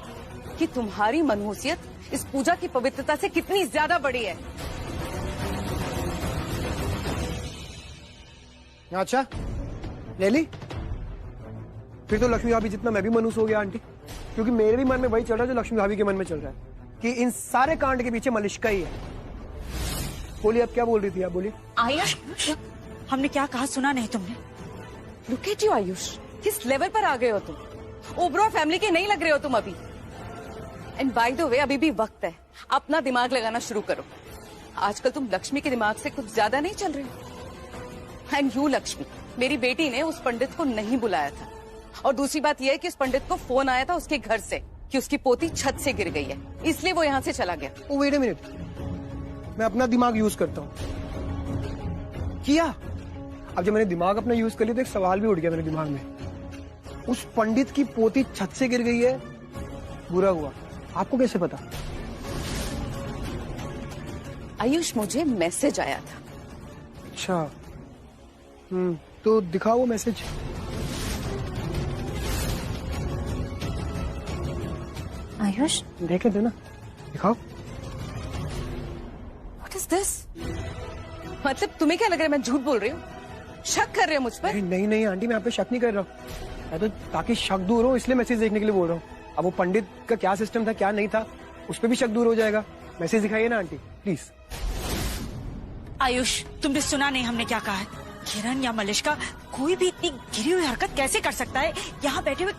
कि तुम्हारी मनहूसियत इस पूजा की पवित्रता से कितनी ज्यादा बड़ी है? अच्छा ले ली? फिर तो लक्ष्मी भाभी जितना मैं भी मनहूस हो गया आंटी, क्योंकि मेरे भी मन में वही चल रहा है जो लक्ष्मी भाभी के मन में चल रहा है कि इन सारे कांड के पीछे मलिश्का ही है। बोलिए, अब क्या बोल रही थी आप? बोलिए। आयुष, हमने क्या कहा सुना नहीं तुमने? लुक एट यू आयुष, किस लेवल पर आ गए हो तुम? ओबरो फैमिली के नहीं लग रहे हो तुम अभी। एंड बाय द वे, अभी भी वक्त है, अपना दिमाग लगाना शुरू करो। आजकल तुम लक्ष्मी के दिमाग से कुछ ज्यादा नहीं चल रहे हो। एंड यू लक्ष्मी, मेरी बेटी ने उस पंडित को नहीं बुलाया था, और दूसरी बात यह है कि उस पंडित को फोन आया था उसके घर से कि उसकी पोती छत से गिर गई है, इसलिए वो यहाँ से चला गया। वेट अ मिनट, मैं अपना दिमाग यूज करता हूँ। किया अब जब मैंने दिमाग अपना यूज कर लिया तो एक सवाल भी उठ गया मेरे दिमाग में। उस पंडित की पोती छत से गिर गई है, बुरा हुआ, आपको कैसे पता? आयुष, मुझे मैसेज आया था। अच्छा, तो दिखाओ वो मैसेज। आयुष, देख लेते ना, दिखाओ। What is this? मतलब तुम्हें क्या लग रहा है मैं झूठ बोल रही हूँ? शक कर रहे हो मुझ पर? नहीं नहीं आंटी, मैं आप पे शक नहीं कर रहा हूँ। मैं तो ताकि शक दूर हो इसलिए मैसेज देखने के लिए बोल रहा हूँ। अब वो पंडित का क्या सिस्टम था क्या नहीं था उस पर भी शक दूर हो जाएगा। मैसेज दिखाइए ना आंटी प्लीज। आयुष, तुमने सुना नहीं हमने क्या कहा है? किरण या मलिष्का कोई भी इतनी गिरी हुई हरकत कैसे कर सकता है? यहाँ बैठे हुए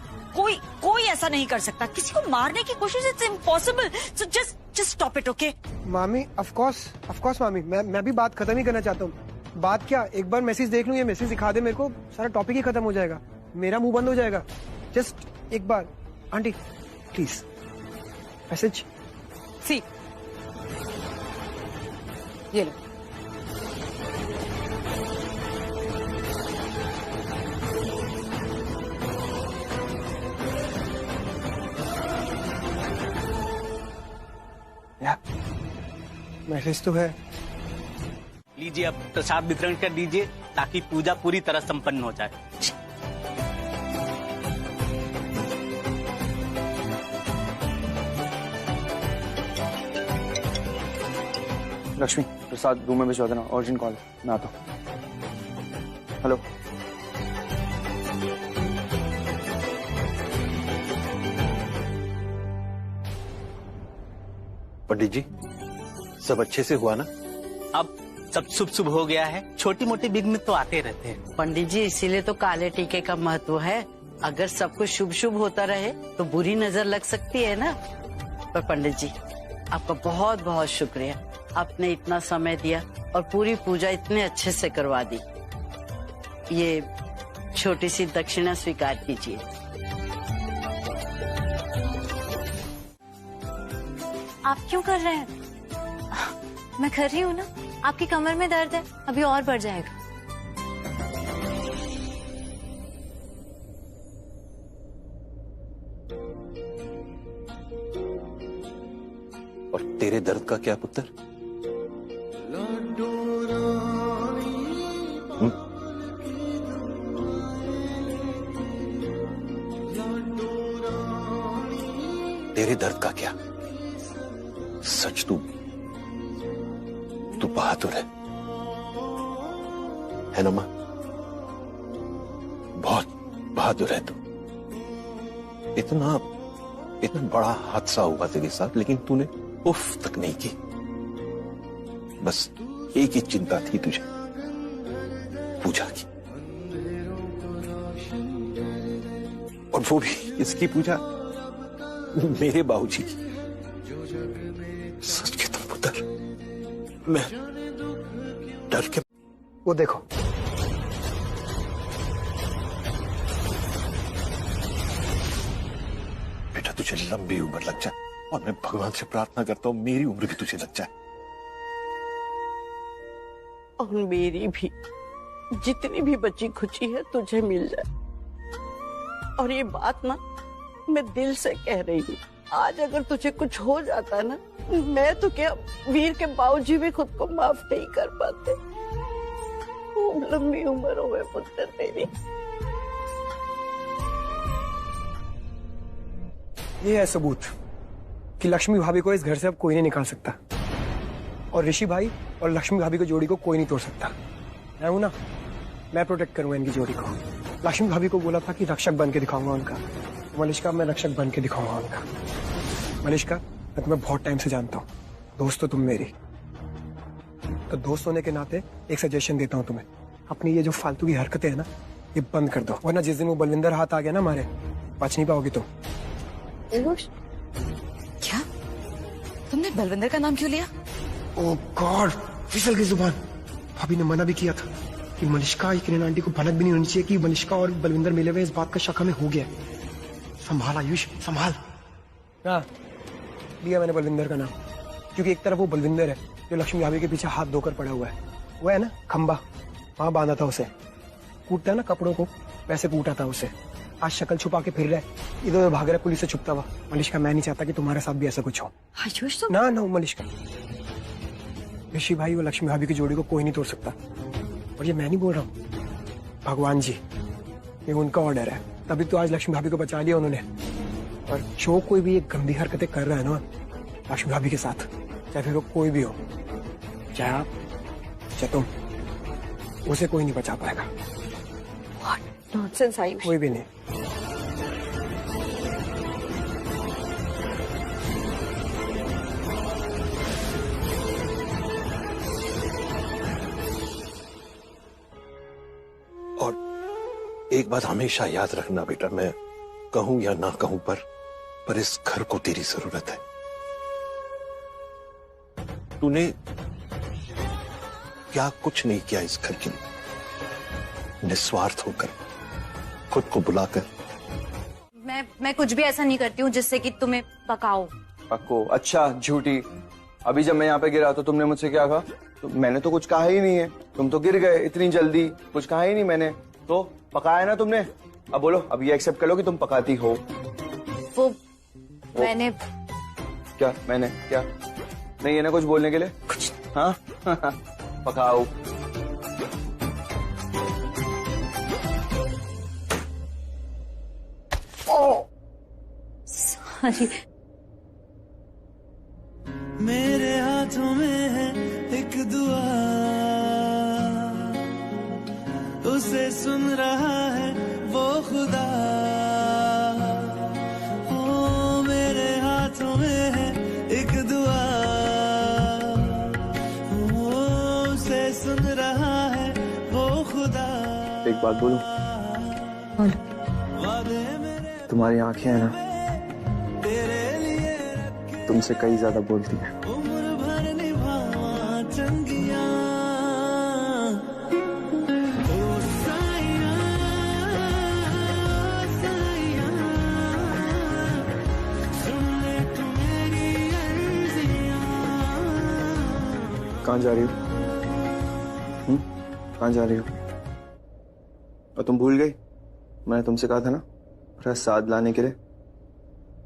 कोई ऐसा नहीं कर सकता। किसी को मारने की कोशिश, it's impossible. So just stop it, okay? मामी, ऑफ कोर्स मामी, मैं भी बात खत्म ही करना चाहता हूँ। बात क्या, एक बार मैसेज देख लूं, ये मैसेज दिखा दे मेरे को, सारा टॉपिक ही खत्म हो जाएगा, मेरा मुंह बंद हो जाएगा। जस्ट एक बार आंटी प्लीज, मैसेज। सी, ये लो। मैसेज तो है। लीजिए, अब प्रसाद वितरण कर दीजिए ताकि पूजा पूरी तरह संपन्न हो जाए। लक्ष्मी, प्रसाद रूम में भिजवा देना, अर्जेंट कॉल है, मैं आता हूँ। हेलो, पंडित जी, सब अच्छे से हुआ ना? अब सब शुभ हो गया है। छोटी मोटी विघ्न तो आते रहते हैं पंडित जी, इसीलिए तो काले टीके का महत्व है। अगर सब कुछ शुभ होता रहे तो बुरी नजर लग सकती है ना। पर पंडित जी, आपका बहुत बहुत शुक्रिया, आपने इतना समय दिया और पूरी पूजा इतने अच्छे से करवा दी। ये छोटी सी दक्षिणा स्वीकार कीजिए। आप क्यों कर रहे हैं? मैं कर रही हूँ ना। आपकी कमर में दर्द है, अभी और बढ़ जाएगा। और तेरे दर्द का क्या पुत्र? तेरे दर्द का क्या? सच तू बहादुर है ना मां? बहुत बहादुर है तू। इतना बड़ा हादसा हुआ तेरे साथ, लेकिन तूने उफ तक नहीं की। बस एक ही चिंता थी तुझे, पूजा की, और वो भी इसकी पूजा मेरे बाबूजी की। सच के तुम पुत्र, मैं डर के। वो देखो, बेटा तुझे लंबी उम्र लग जाए, और मैं भगवान से प्रार्थना करता हूं मेरी उम्र भी तुझे लग जाए। और मेरी भी, जितनी भी बची खुची है तुझे मिल जाए। और ये बात ना मैं दिल से कह रही हूँ। आज अगर तुझे कुछ हो जाता ना, मैं तो क्या, वीर के बाबूजी भी खुद को माफ नहीं कर पाते। खूब लंबी उम्र हो पुत्र तेरी। ये है सबूत कि लक्ष्मी भाभी को इस घर से अब कोई नहीं निकाल सकता, और ऋषि भाई और लक्ष्मी भाभी की जोड़ी को कोई नहीं तोड़ सकता। मैं हूं ना, मैं प्रोटेक्ट करूंगा इनकी जोड़ी को। लक्ष्मी भाभी को बोला था कि रक्षक बन के दिखाऊंगा उनका। मलिष्का, मैं रक्षक बन के दिखाऊंगा उनका। मलिष्का, मैं तुम्हें बहुत टाइम से जानता हूँ, दोस्त हो तुम मेरी, तो दोस्त होने के नाते एक सजेशन देता हूँ तुम्हें। अपनी ये जो फालतू की हरकतें है ना, ये बंद कर दो, वरना जिस दिन वो बलविंदर हाथ आ गया ना हमारे, बच नहीं पाओगी तुम। क्या? तुमने बलविंदर का नाम क्यों लिया? ओह गॉड, फिसल गई जुबान। भाभी ने मना भी किया था कि मलिष्का, किरण आंटी को भनक भी नहीं होनी चाहिए कि मलिष्का और बलविंदर मिले हुए। इस बात का शक हमें हो गया। संभाल आयुष, संभाल। हाँ, लिया मैंने बलविंदर का नाम, क्योंकि एक तरफ वो बलविंदर है जो लक्ष्मी भाभी के पीछे हाथ धोकर पड़ा हुआ है। वो है ना खंबा, वहां बांधा था उसे, कूटता है ना कपड़ों को, वैसे कूटा था उसे। आज शक्ल छुपा के फिर रहा है, इधर भाग रहा है पुलिस से छुपता हुआ। मलिश्का, मैं नहीं चाहता कि तुम्हारे साथ भी ऐसा कुछ हो। आयुष ना ना मलिश्का, ऋषि भाई और लक्ष्मी भाभी की जोड़ी को कोई नहीं तोड़ सकता। और ये मैं नहीं बोल रहा हूँ, भगवान जी, ये उनका ऑर्डर है। तभी तो आज लक्ष्मी भाभी को बचा लिया उन्होंने। और जो कोई भी ये गंदी हरकतें कर रहा है ना लक्ष्मी भाभी के साथ, चाहे फिर वो कोई भी हो, चाहे आप चाहे तुम, उसे कोई नहीं बचा पाएगा। नॉनसेंस आयुष। कोई भी नहीं। और एक बात हमेशा याद रखना बेटा, मैं कहूं या ना कहूं पर इस घर को तेरी जरूरत है। तूने क्या कुछ नहीं किया इस घर के लिए, निस्वार्थ होकर, खुद को बुलाकर। मैं कुछ भी ऐसा नहीं करती हूँ जिससे कि तुम्हें पकाओ। पक्को? अच्छा झूठी। अभी जब मैं यहाँ पे गिरा तो तुमने मुझसे क्या कहा? तो मैंने तो कुछ कहा ही नहीं है, तुम तो गिर गए इतनी जल्दी, कुछ कहा ही नहीं मैंने। तो पकाया ना तुमने, अब बोलो, अब ये एक्सेप्ट कर लो कि तुम पकाती हो। वो मैंने क्या? मैंने क्या? नहीं है ना कुछ बोलने के लिए? कुछ। हाँ पकाओ। सॉरी। मेरे हाथों में है एक दुआ, उसे सुन रहा है वो खुदा। ओ मेरे हाथों में है एक दुआ, ओ उसे सुन रहा है वो खुदा। एक बात बोलूं? तुम्हारी आंखें हैं ना, तुमसे कई ज्यादा बोलती हैं। उम्र भर निभावा चंगिया, ओ साइया, साइया, सुन ले तू मेरी अर्जियां। कहाँ जा रही हो? कहाँ जा रही हो? और तुम भूल गई मैंने तुमसे कहा था ना प्रसाद लाने के लिए?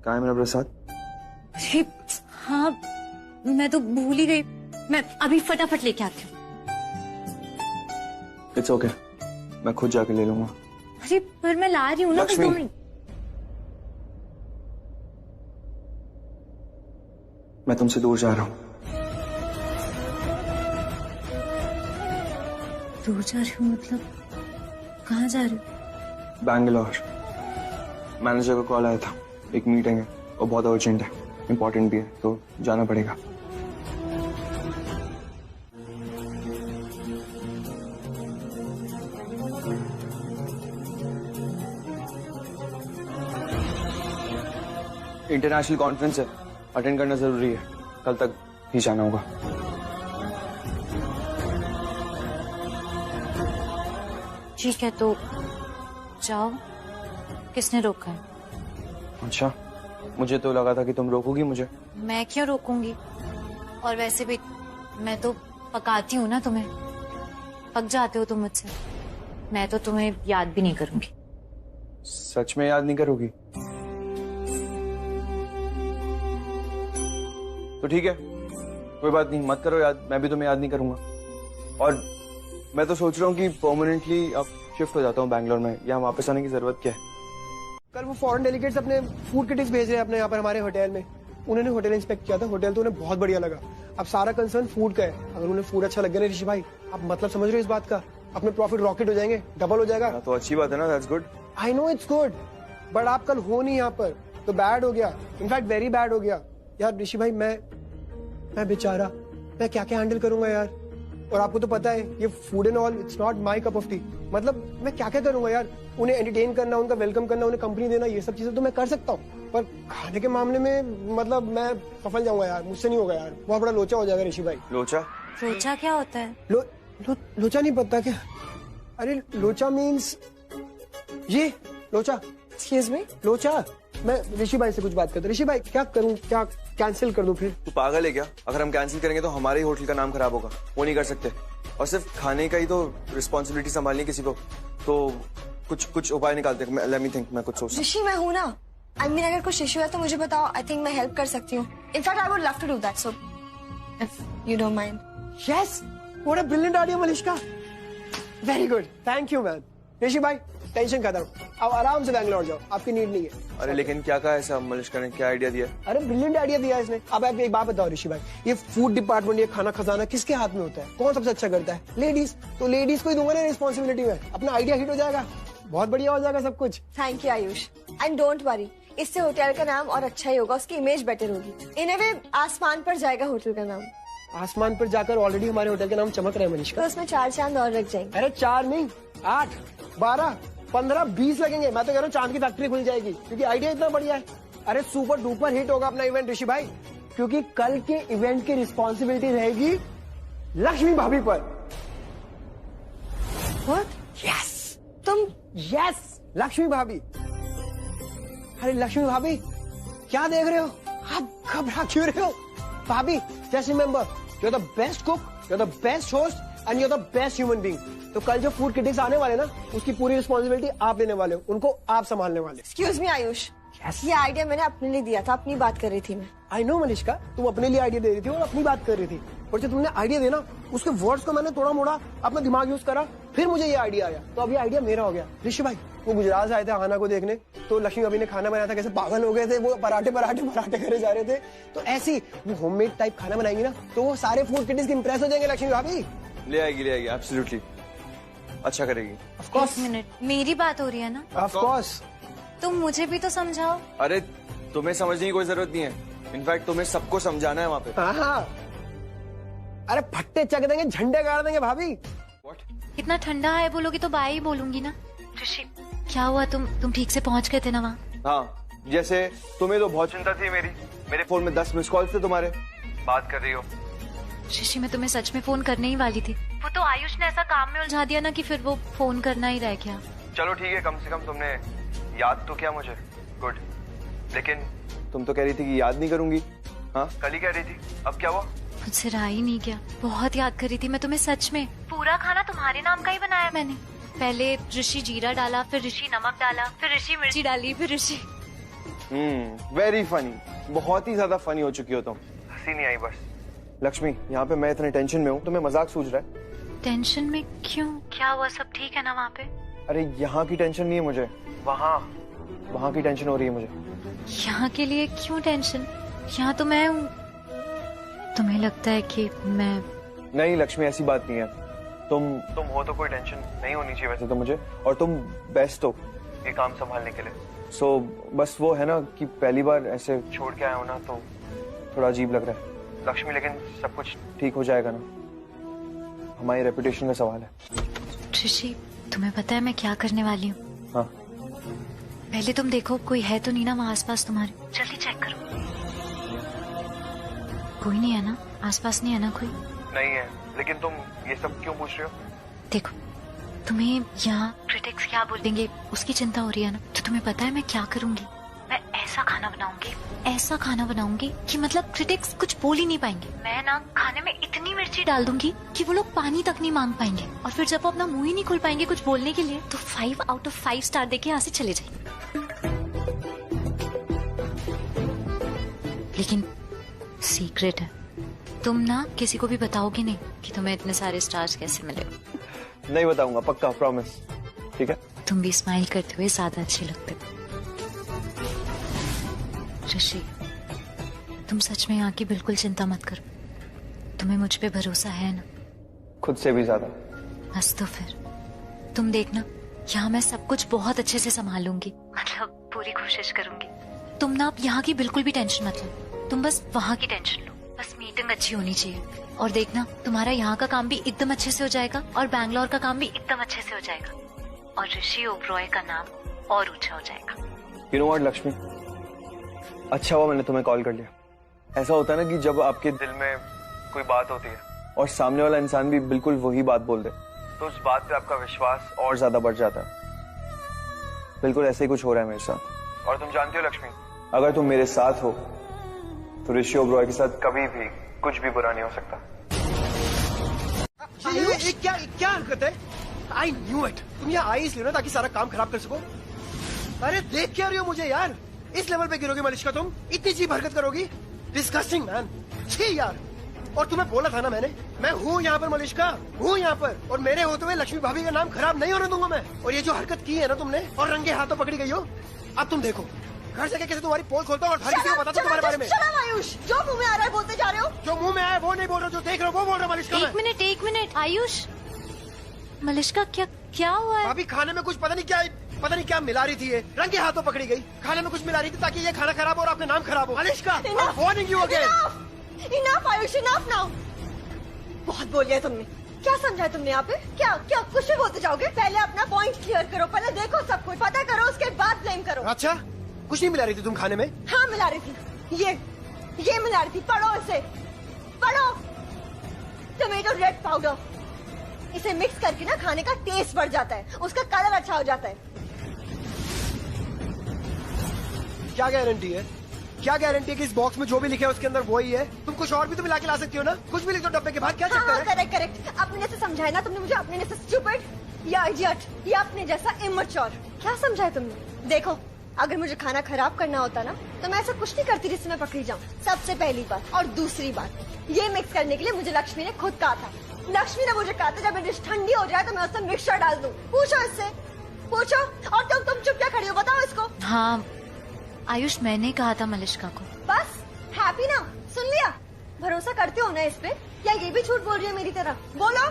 कहाँ है मेरा प्रसाद? अरे हाँ, मैं तो भूल ही गई। मैं अभी फटाफट लेके आती हूँ। इट्स ओके, मैं खुद जाके ले लूंगा। अरे पर मैं ला रही हूँ ना। लक्ष्मी, मैं तुमसे दूर जा रहा हूँ। दूर जा रही हूँ मतलब कहाँ जा रही हूँ? बैंगलोर। मैनेजर का कॉल आया था, एक मीटिंग है और बहुत अर्जेंट है, इम्पोर्टेंट भी है, तो जाना पड़ेगा। इंटरनेशनल कॉन्फ्रेंस है, अटेंड करना जरूरी है, कल तक ही जाना होगा। ठीक है तो जाओ, किसने रोका है? अच्छा, मुझे तो लगा था कि तुम रोकोगी मुझे। मैं क्यों रोकूंगी? और वैसे भी मैं तो पकाती हूँ ना तुम्हें, पक जाते हो तुम मुझसे। मैं तो तुम्हें याद भी नहीं करूंगी। सच में याद नहीं करोगी? तो ठीक है, कोई बात नहीं, मत करो याद, मैं भी तुम्हें याद नहीं करूंगा। और मैं तो सोच रहा हूँ कि परमानेंटली अब शिफ्ट हो जाता हूँ बैंगलोर में, यहाँ वापस आने की जरूरत क्या है? कल वो फॉरेन डेलीगेट्स अपने फूड किट्स भेज रहे हैं अपने यहाँ पर हमारे होटल में। उन्होंने होटल इंस्पेक्ट किया था, होटल तो उन्हें बहुत बढ़िया लगा। अब सारा कंसर्न फूड का है। अगर उन्हें फूड अच्छा लग गया ना ऋषि भाई, आप मतलब समझ रहे हो इस बात का, अपने प्रॉफिट रॉकेट हो जाएंगे, डबल हो जाएगा। तो अच्छी बात है ना, that's good. I know it's good, but आप कल हो नहीं यहाँ पर तो बैड हो गया, इनफैक्ट वेरी बैड हो गया यार। ऋषि भाई मैं बेचारा, मैं क्या क्या हैंडल करूंगा यार। और आपको तो पता है ये food and all, it's not my cup of T. मतलब मैं क्या क्या करूंगा यार, उन्हें एंटरटेन करना, उनका वेलकम करना, उन्हें कंपनी देना, ये सब चीजें तो मैं कर सकता हूँ, पर खाने के मामले में मतलब मैं सफल जाऊंगा यार, मुझसे नहीं होगा यार, बहुत बड़ा लोचा हो जाएगा ऋषि भाई। लोचा? लोचा क्या होता है? लोचा नहीं पता क्या? अरे लोचा मीन्स ये लोचा, एक्सक्यूज मी, लोचा मैं ऋषि भाई से कुछ बात करता हूँ। ऋषि भाई क्या करूँ, क्या कैंसिल कर दूं फिर? तू पागल है क्या? अगर हम कैंसिल करेंगे तो हमारे ही होटल का नाम खराब होगा, वो नहीं कर सकते। और सिर्फ खाने का ही तो रिस्पॉन्सिबिलिटी संभालनी किसी को, तो कुछ उपाय निकालते हैं। लेट मी थिंक, मैं कुछ सोच। ऋषि मैं हूँ ना, I mean, अगर कुछ इशू है तो मुझे बताओ, आई थिंक मैं हेल्प कर सकती हूँ। In fact I would love to do that, so if you don't mind. Yes, what a brilliant idea Malishka, very good, thank you man. Rishi भाई टेंशन खत्म, अब आराम से बैंगलोर जाओ, आपकी नीड नहीं है। अरे लेकिन क्या कहा ऐसा मलिश्का ने, क्या आइडिया दिया? अरे ब्रिलियंट आइडिया दिया है इसने। अब आप एक बात बताओ ऋषि भाई, ये फूड डिपार्टमेंट, ये खाना खजाना किसके हाथ में होता है? कौन सबसे अच्छा करता है? लेडीज। तो लेडीज को ही दूंगा ना रिस्पॉन्सिबिलिटी में, अपना आइडिया हिट हो जाएगा, बहुत बढ़िया हो जाएगा सब कुछ। Thank you Ayush, and don't worry, इससे होटल का नाम और अच्छा ही होगा, उसकी इमेज बेटर होगी। इन अ वे आसमान पर जाएगा होटल का नाम। आसमान पर जाकर ऑलरेडी हमारे होटल का नाम चमक रहा है मनीषा। तो उसमें 4 चांद और रख जाएंगे। अरे 4 नहीं, 8, 12, 15, 20 लगेंगे। मैं तो कह रहा हूँ चांद की फैक्ट्री खुल जाएगी, क्योंकि आइडिया इतना बढ़िया है। अरे सुपर डुपर हिट होगा अपना इवेंट ऋषि भाई, क्योंकि कल के इवेंट की रिस्पॉन्सिबिलिटी रहेगी लक्ष्मी भाभी पर। What? Yes! तुम? Yes! लक्ष्मी भाभी। अरे लक्ष्मी भाभी, क्या देख रहे हो आप? घबरा क्यों रहे हो? भाभी, just remember, you are the best cook, you are the best host and you are the best human being. तो कल जो फूड क्रिटिक्स आने वाले ना, उसकी पूरी रिस्पॉन्सिबिलिटी आप लेने वाले हो, उनको आप संभालने वाले। एक्सक्यूज मी आयुष, ये आइडिया मैंने अपने लिए दिया था, अपनी बात कर रही थी मैं। आई नो मनीषका, तुम अपने लिए आइडिया दे रही थी और अपनी बात कर रही थी, और जब तुमने आइडिया देना, उसके वर्ड्स को मैंने थोड़ा मोड़ा अपना दिमाग यूज करा, फिर मुझे ये आइडिया आया, तो अब ये आइडिया मेरा हो गया। ऋषि भाई, वो गुजरात से आए थे आना को देखने, तो लक्ष्मी भाभी ने खाना बनाया था, कैसे पागल हो गए थे, वो पराठे करे जा रहे थे। तो ऐसी वो होममेड टाइप खाना बनाएंगी ना, तो वो सारे फूड क्रिटिक्स इंप्रेस हो जाएंगे। लक्ष्मी भाभी ले आएगी एब्सोल्युटली, अच्छा करेगी। Of course. 1 मिनट, मेरी बात हो रही है ना? Of course. तुम मुझे भी तो समझाओ। अरे तुम्हें समझने की कोई जरूरत नहीं है, इनफैक्ट तुम्हें सबको समझाना है वहाँ पे। हाँ, अरे फट्टे चक देंगे, झंडे गाड़ देंगे भाभी। इतना ठंडा है बोलोगी तो बाय ही बोलूंगी ना। ऋषि, क्या हुआ, तुम ठीक से पहुंच गए थे ना वहाँ? हाँ, जैसे तुम्हें तो बहुत चिंता थी मेरी, मेरे फोन में 10 मिस कॉल थे तुम्हारे, बात कर रही हो। ऋषि, मैं तुम्हें सच में फोन करने ही वाली थी, वो तो आयुष ने ऐसा काम में उलझा दिया ना कि फिर वो फोन करना ही रह गया। चलो ठीक है, कम से कम तुमने याद तो किया मुझे, गुड। लेकिन तुम तो कह रही थी कि याद नहीं करूंगी। हाँ, कल ही कह रही थी, अब क्या हुआ? मुझसे रहा ही नहीं गया, बहुत याद कर रही थी मैं तुम्हें सच में। पूरा खाना तुम्हारे नाम का ही बनाया मैंने, पहले ऋषि जीरा डाला, फिर ऋषि नमक डाला, फिर ऋषि मिर्ची डाली, फिर ऋषि। वेरी फनी, बहुत ही ज्यादा फनी हो चुकी हो तुम, हंसी नहीं आई बस। लक्ष्मी, यहाँ पे मैं इतने टेंशन में हूँ, तुम्हें मजाक सूझ रहा है? टेंशन में क्यों, क्या हुआ, सब ठीक है ना वहाँ पे? अरे यहाँ की टेंशन नहीं है मुझे, वहाँ की टेंशन हो रही है मुझे। यहाँ के लिए क्यों टेंशन, यहाँ तो मैं हूँ। तुम्हें लगता है कि मैं? नहीं लक्ष्मी, ऐसी बात नहीं है, तुम हो तो कोई टेंशन नहीं होनी चाहिए वैसे तो मुझे, और तुम बेस्ट हो ये काम संभालने के लिए। सो बस वो है ना कि पहली बार ऐसे छोड़ के आया हूँ ना, तो थोड़ा अजीब लग रहा है लक्ष्मी, लेकिन सब कुछ ठीक हो जाएगा ना, हमारी रेपुटेशन का सवाल है। ऋषि, तुम्हें पता है मैं क्या करने वाली हूँ? हाँ। पहले तुम देखो कोई है तो नहीं ना वहाँ आसपास तुम्हारे, जल्दी चेक करो। कोई नहीं है ना आसपास, नहीं है ना कोई? नहीं है, लेकिन तुम ये सब क्यों पूछ रहे हो? देखो, तुम्हें यहाँ क्रिटिक्स क्या बोलेंगे उसकी चिंता हो रही है ना, तो तुम्हें पता है मैं क्या करूंगी? मैं ऐसा खाना बनाऊंगी कि मतलब क्रिटिक्स कुछ बोल ही नहीं पाएंगे। मैं ना खाने में इतनी मिर्ची डाल दूंगी कि वो लोग पानी तक नहीं मांग पाएंगे, और फिर जब वो अपना मुंह ही नहीं खोल पाएंगे कुछ बोलने के लिए, तो 5 आउट ऑफ 5 स्टार देके यहाँ से चले जाएंगे। लेकिन सीक्रेट है, तुम ना किसी को भी बताओगे नहीं कि तुम्हें इतने सारे स्टार्स कैसे मिले। नहीं बताऊंगा, पक्का, प्रॉमिस। ठीक है? तुम भी स्माइल करते हुए ज्यादा अच्छे लगते हो। ऋषि, तुम सच में यहाँ की बिल्कुल चिंता मत करो, तुम्हें मुझ पे भरोसा है ना? खुद से भी ज्यादा। बस तो फिर तुम देखना, यहाँ मैं सब कुछ बहुत अच्छे से संभालूंगी, मतलब पूरी कोशिश करूंगी। तुम ना अब यहाँ की बिल्कुल भी टेंशन मत लो, तुम बस वहाँ की टेंशन लो, बस मीटिंग अच्छी होनी चाहिए। और देखना, तुम्हारा यहाँ का काम भी एकदम अच्छे से हो जाएगा, और बैंगलोर का काम भी एकदम अच्छे से हो जाएगा, और ऋषि ओबरॉय का नाम और ऊंचा हो जाएगा। You know what, लक्ष्मी, अच्छा हुआ मैंने तुम्हें कॉल कर लिया। ऐसा होता है ना कि जब आपके दिल में कोई बात होती है और सामने वाला इंसान भी बिल्कुल वही बात बोल दे, तो उस बात पे आपका विश्वास और ज्यादा बढ़ जाता है। बिल्कुल ऐसे ही कुछ हो रहा है मेरे साथ। और तुम जानती हो लक्ष्मी, अगर तुम मेरे साथ हो तो ऋषि ओबरॉय के साथ कभी भी कुछ भी बुरा नहीं हो सकता। ये क्या हरकत है? I knew it. तुम यहाँ आई इसलिए ना ताकि सारा काम खराब कर सको। अरे देख क्या रही हो मुझे यार? इस लेवल पे गिरोगी मलिश्का तुम? इतनी चीप हरकत करोगी? Disgusting man. छी यार। और तुम्हें बोला था ना मैंने, मैं हूँ यहाँ पर मलिश्का, हूँ यहाँ पर, और मेरे होते हुए लक्ष्मी भाभी का नाम खराब नहीं होने दूंगा मैं। और ये जो हरकत की है ना तुमने, और रंगे हाथों पकड़ी गई हो, अब तुम देखो घर से कैसे तुम्हारी पोल खोलता हूँ और हर किसी को बताता हूँ तुम्हारे बारे में। आयुष, जो मुंह में आ रहा है बोलते जा रहे हो। जो मुंह में आया वो नहीं बोल रहा, जो देख रहे हो वो बोल रहा मलिश्का। एक मिनट आयुष, मलिश्का क्या हुआ है? भाभी खाने में कुछ पता नहीं क्या मिला रही थी, ये रंगे हाथों पकड़ी गई। खाने में कुछ मिला रही थी ताकि ये खाना खराब हो और आपका नाम खराब हो। Malishka, warning you again. Enough Ayush, enough now. बहुत बोल लिया तुमने। क्या समझा तुमने यहाँ पे? क्या कुछ भी बोलते जाओगे? पहले अपना पॉइंट क्लियर करो, पहले देखो सब कुछ पता करो, उसके बाद ब्लेम करो। अच्छा, कुछ नहीं मिला रही थी तुम खाने में? हाँ मिला रही थी, ये मिला रही थी। पढ़ो इसे, पढ़ो। टमेटो रेड पाउडर, इसे मिक्स करके ना खाने का टेस्ट बढ़ जाता है, उसका कलर अच्छा हो जाता है। क्या गारंटी है? क्या गारंटी है कि इस बॉक्स में जो भी लिखा है उसके अंदर वही है? तुम कुछ और भी तो मिला के ला सकती हो ना? कुछ भी लिख दो डब्बे के बाद, क्या चक्कर है? करेक्ट। अपने से समझाया ना तुमने मुझे, अपने जैसा स्टूपिड या इडियट या अपने जैसा इमैच्योर। क्या समझाया तुमने? देखो, अगर मुझे खाना खराब करना होता ना तो मैं ऐसा कुछ नहीं करती जिससे मैं पकड़ी जाऊँ। सबसे पहली बात। और दूसरी बात, ये मिक्स करने के लिए मुझे लक्ष्मी ने खुद कहा था। लक्ष्मी ने मुझे कहा था जब डिश ठंडी हो जाए तो मैं उसमें मिक्सचर डाल दूं। पूछो इससे, पूछो। और तुम चुप क्या खड़ी हो, बताओ इसको। हाँ आयुष, मैंने कहा था मलिश्का को। बस हैप्पी ना? सुन लिया? भरोसा करते हो ना इस पे, या ये भी झूठ बोल रही है मेरी तरह? बोलो।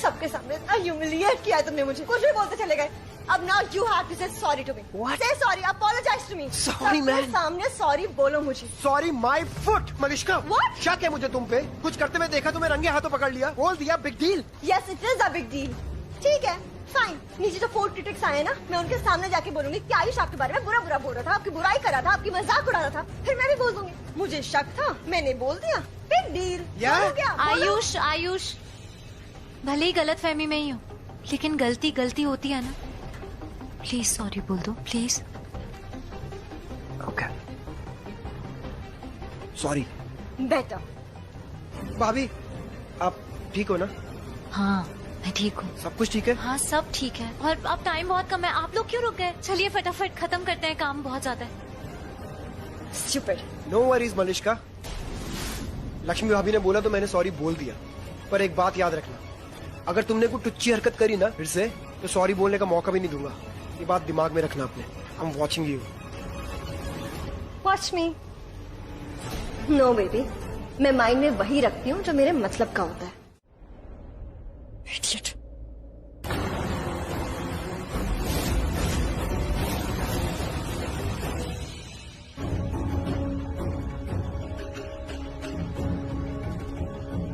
सबके सामने ह्यूमिलिएट किया है तुमने मुझे, कुछ भी बोलते चले गए। अब now you have to say sorry to me. Say sorry, apologise to me. Sorry man. सामने सॉरी बोलो मुझे। Sorry my foot. Malishka, what? क्या क्या मुझे तुम पे कुछ करते हुए देखा, तुम्हें रंगे हाथों पकड़ लिया, बोल दिया big deal. Yes it is a big deal. ठीक है, फाइन। नीचे जो 4 क्रिटिक्स आए ना, मैं उनके सामने जाके बोलूंगी कि आयुष आपके बारे में बुरा बोल रहा था, आपकी बुराई कर रहा था, आपकी मजाक उड़ा रहा था। फिर मैं भी बोल दूंगी मुझे शक था, मैंने बोल दिया, बिग डील। आयुष, भले ही गलत फहमी में ही हो, लेकिन गलती होती है ना। प्लीज सॉरी बोल दो, प्लीज। Okay, sorry. बेटर। भाभी, आप ठीक हो ना? हाँ मैं ठीक हूँ। सब कुछ ठीक है? हाँ सब ठीक है। और अब टाइम बहुत कम है, आप लोग क्यों रुक गए? चलिए फटाफट खत्म करते हैं, काम बहुत ज्यादा है। Stupid. No worries Malishka, Lakshmi भाभी ने बोला तो मैंने सॉरी बोल दिया। पर एक बात याद रखना, अगर तुमने कोई टुच्ची हरकत करी ना फिर से, तो सॉरी बोलने का मौका भी नहीं दूंगा। ये बात दिमाग में रखना अपने। I am watching you. Watch me. No baby, मैं माइंड में वही रखती हूँ जो मेरे मतलब का होता है। Idiot.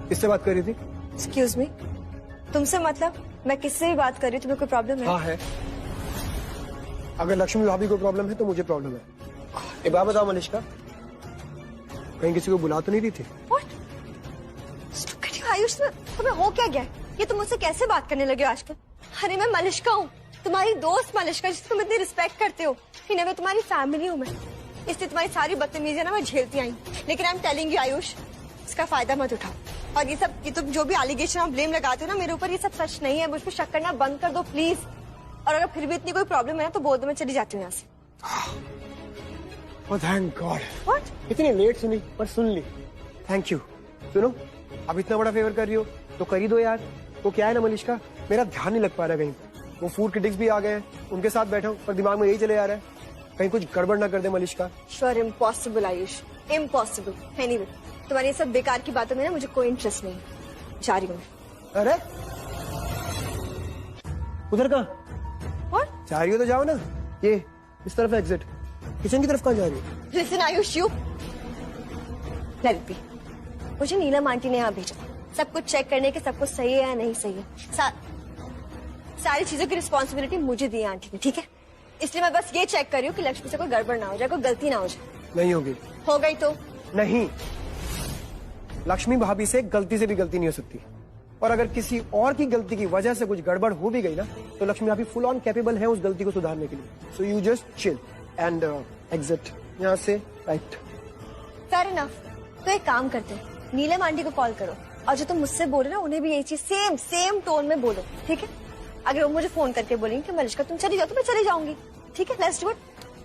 किससे बात कर रही थी? एक्सक्यूज मी, तुमसे मतलब? मैं किससे भी बात कर रही हूँ, तुम्हें कोई प्रॉब्लम है? हाँ है। अगर लक्ष्मी भाभी को प्रॉब्लम है तो मुझे प्रॉब्लम है। एक बात बताओ मलिश्का, कहीं किसी को बुला तो नहीं रही थी? आयुष, तुम्हें हो क्या गया? ये तुम मुझसे कैसे बात करने लगे हो आजकल? अरे मैं मलिश्का हूँ, तुम्हारी दोस्त मलिश्का, जिसको तुम इतनी रिस्पेक्ट करते हो। इन्हें मैं तुम्हारी फैमिली हूँ मैं, इसलिए तुम्हारी सारी बदतमीजियां ना मैं झेलती आई। लेकिन I am telling you Ayush, इसका फायदा मत उठाओ। और ये तुम जो भी एलिगेशन और ब्लेम लगाते हो ना मेरे ऊपर, ये सब सच नहीं है। मुझ पर शक करना बंद कर दो प्लीज। और अगर फिर भी इतनी कोई प्रॉब्लम है ना तो बोल दो, मैं चली जाती हूँ यहाँ से। Oh, thank God. What? इतनी लेट सुनी पर सुन ली। Thank you. सुनो, अब इतना बड़ा फेवर कर रही हो तो कर ही दो यार। वो क्या है ना मलिश्का, मेरा ध्यान नहीं लग पा रहा कहीं। वो फूड क्रिटिक्स भी आ गए हैं, उनके साथ बैठा हूँ पर दिमाग में यही चले आ रहा है कहीं कुछ गड़बड़ ना कर दे Malishka. Sure, impossible Ayush, impossible. Anyway, तुम्हारी सब बेकार की बातों में ना मुझे कोई इंटरेस्ट नहीं है। जा रही हूँ। अरे उधर कहाँ? जा रही हो तो जाओ ना, ये इस तरफ एग्जिट। किचन की तरफ कहाँ जा रही हो? Listen Ayush, you let it be. मुझे नीलम आंटी ने यहाँ भेजा सब कुछ चेक करने के, सब कुछ सही है या नहीं सही है। सारी चीजों की रिस्पॉन्सिबिलिटी मुझे दी है आंटी ने, ठीक है? इसलिए मैं बस ये चेक कर रही हूँ कि लक्ष्मी से कोई गड़बड़ ना हो जाए, कोई गलती ना हो जाए। नहीं होगी। हो गई तो नहीं, लक्ष्मी भाभी से गलती से भी गलती नहीं हो सकती। और अगर किसी और की गलती की वजह से कुछ गड़बड़ हो भी गई ना, तो लक्ष्मी भाभी फुल ऑन कैपेबल है उस गलती को सुधारने के लिए। So you just chill, and exit यहाँ से राइट। Fair enough. तो एक काम करते हैं, नीलम आंटी को कॉल करो और जो तुम मुझसे बोल रहे हो ना उन्हें भी यही चीज सेम टोन में बोलो, ठीक है? अगर वो मुझे फोन करके बोलेंगे कि मलिश्का तुम चली जाओ तो मैं चली जाऊंगी, ठीक है? Let's do it.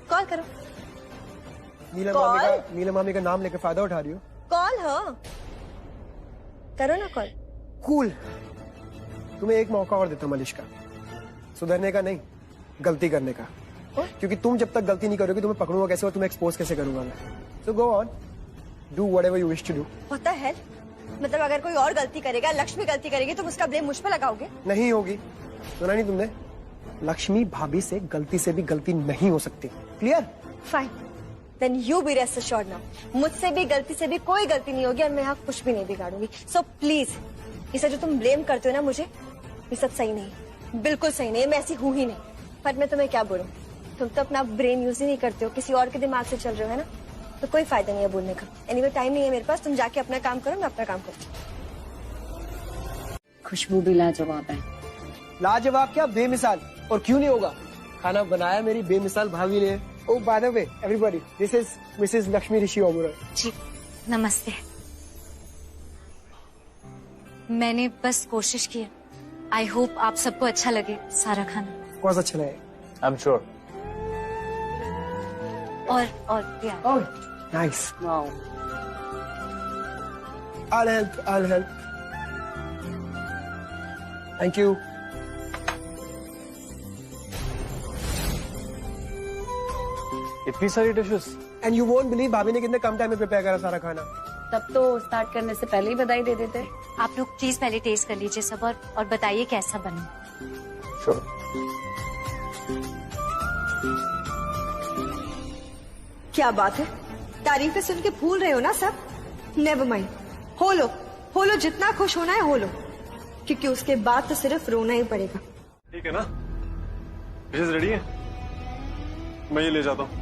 कॉल करो। नीलम मामी का नाम लेकर फायदा उठा रही हो? कॉल, हाँ करो ना कॉल। कूल। तुम्हें एक मौका और देता मलिश्का, सुधरने का नहीं, गलती करने का। क्योंकि तुम जब तक गलती नहीं करोगे तुम्हें पकड़ूंगा कैसे और तुम्हें एक्सपोज कैसे करूंगा मैं। So go on, do whatever you wish to do. होता है मतलब अगर कोई और गलती करेगा, लक्ष्मी गलती करेगी, तुम उसका ब्लेम मुझ पे लगाओगे? नहीं होगी। सुना नहीं तुमने? लक्ष्मी भाभी से गलती से भी गलती नहीं हो सकती। Clear? Fine, then you be rest assured now, मुझसे भी गलती से भी कोई गलती नहीं होगी और मैं यहाँ कुछ भी नहीं बिगाड़ूंगी। सो प्लीज, इसे जो तुम ब्लेम करते हो ना मुझे, ये सब सही नहीं, बिल्कुल सही नहीं। मैं ऐसी हूँ ही नहीं। पर मैं तुम्हें क्या बोलूं, तुम तो अपना ब्रेन यूज ही नहीं करते हो, किसी और के दिमाग से चल रहे हो, है ना? तो कोई फायदा नहीं है बोलने का। एनीवे टाइम नहीं है मेरे पास, तुम जाके अपना काम करो, मैं अपना काम करती हूँ। खुशबू भी लाजवाब है। लाजवाब क्या, बेमिसाल। और क्यों नहीं होगा, खाना बनाया मेरी बेमिसाल भाभी ने। Oh by the way everybody, this is Mrs Lakshmi Rishi Oberoi. जी नमस्ते। मैंने बस कोशिश की है। आई होप आप सबको अच्छा लगे सारा खाना। बहुत अच्छा लगे। I am sure. और oh nice. Wow. I'll help. Thank you. इतनी सारी dishes. And you won't believe भाभी ने कितने कम टाइम में प्रिपेयर करा सारा खाना। तब तो स्टार्ट करने से पहले ही बधाई दे देते। आप लोग प्लीज पहले टेस्ट कर लीजिए सब और बताइए कैसा बना। श्योर। क्या बात है, तारीफें सुन के भूल रहे हो ना सब? नेवर माइंड, हो लो जितना खुश होना है हो लो, क्योंकि उसके बाद तो सिर्फ रोना ही पड़ेगा। ठीक है ना? डिशेस रेडी है, मैं ये ले जाता हूँ।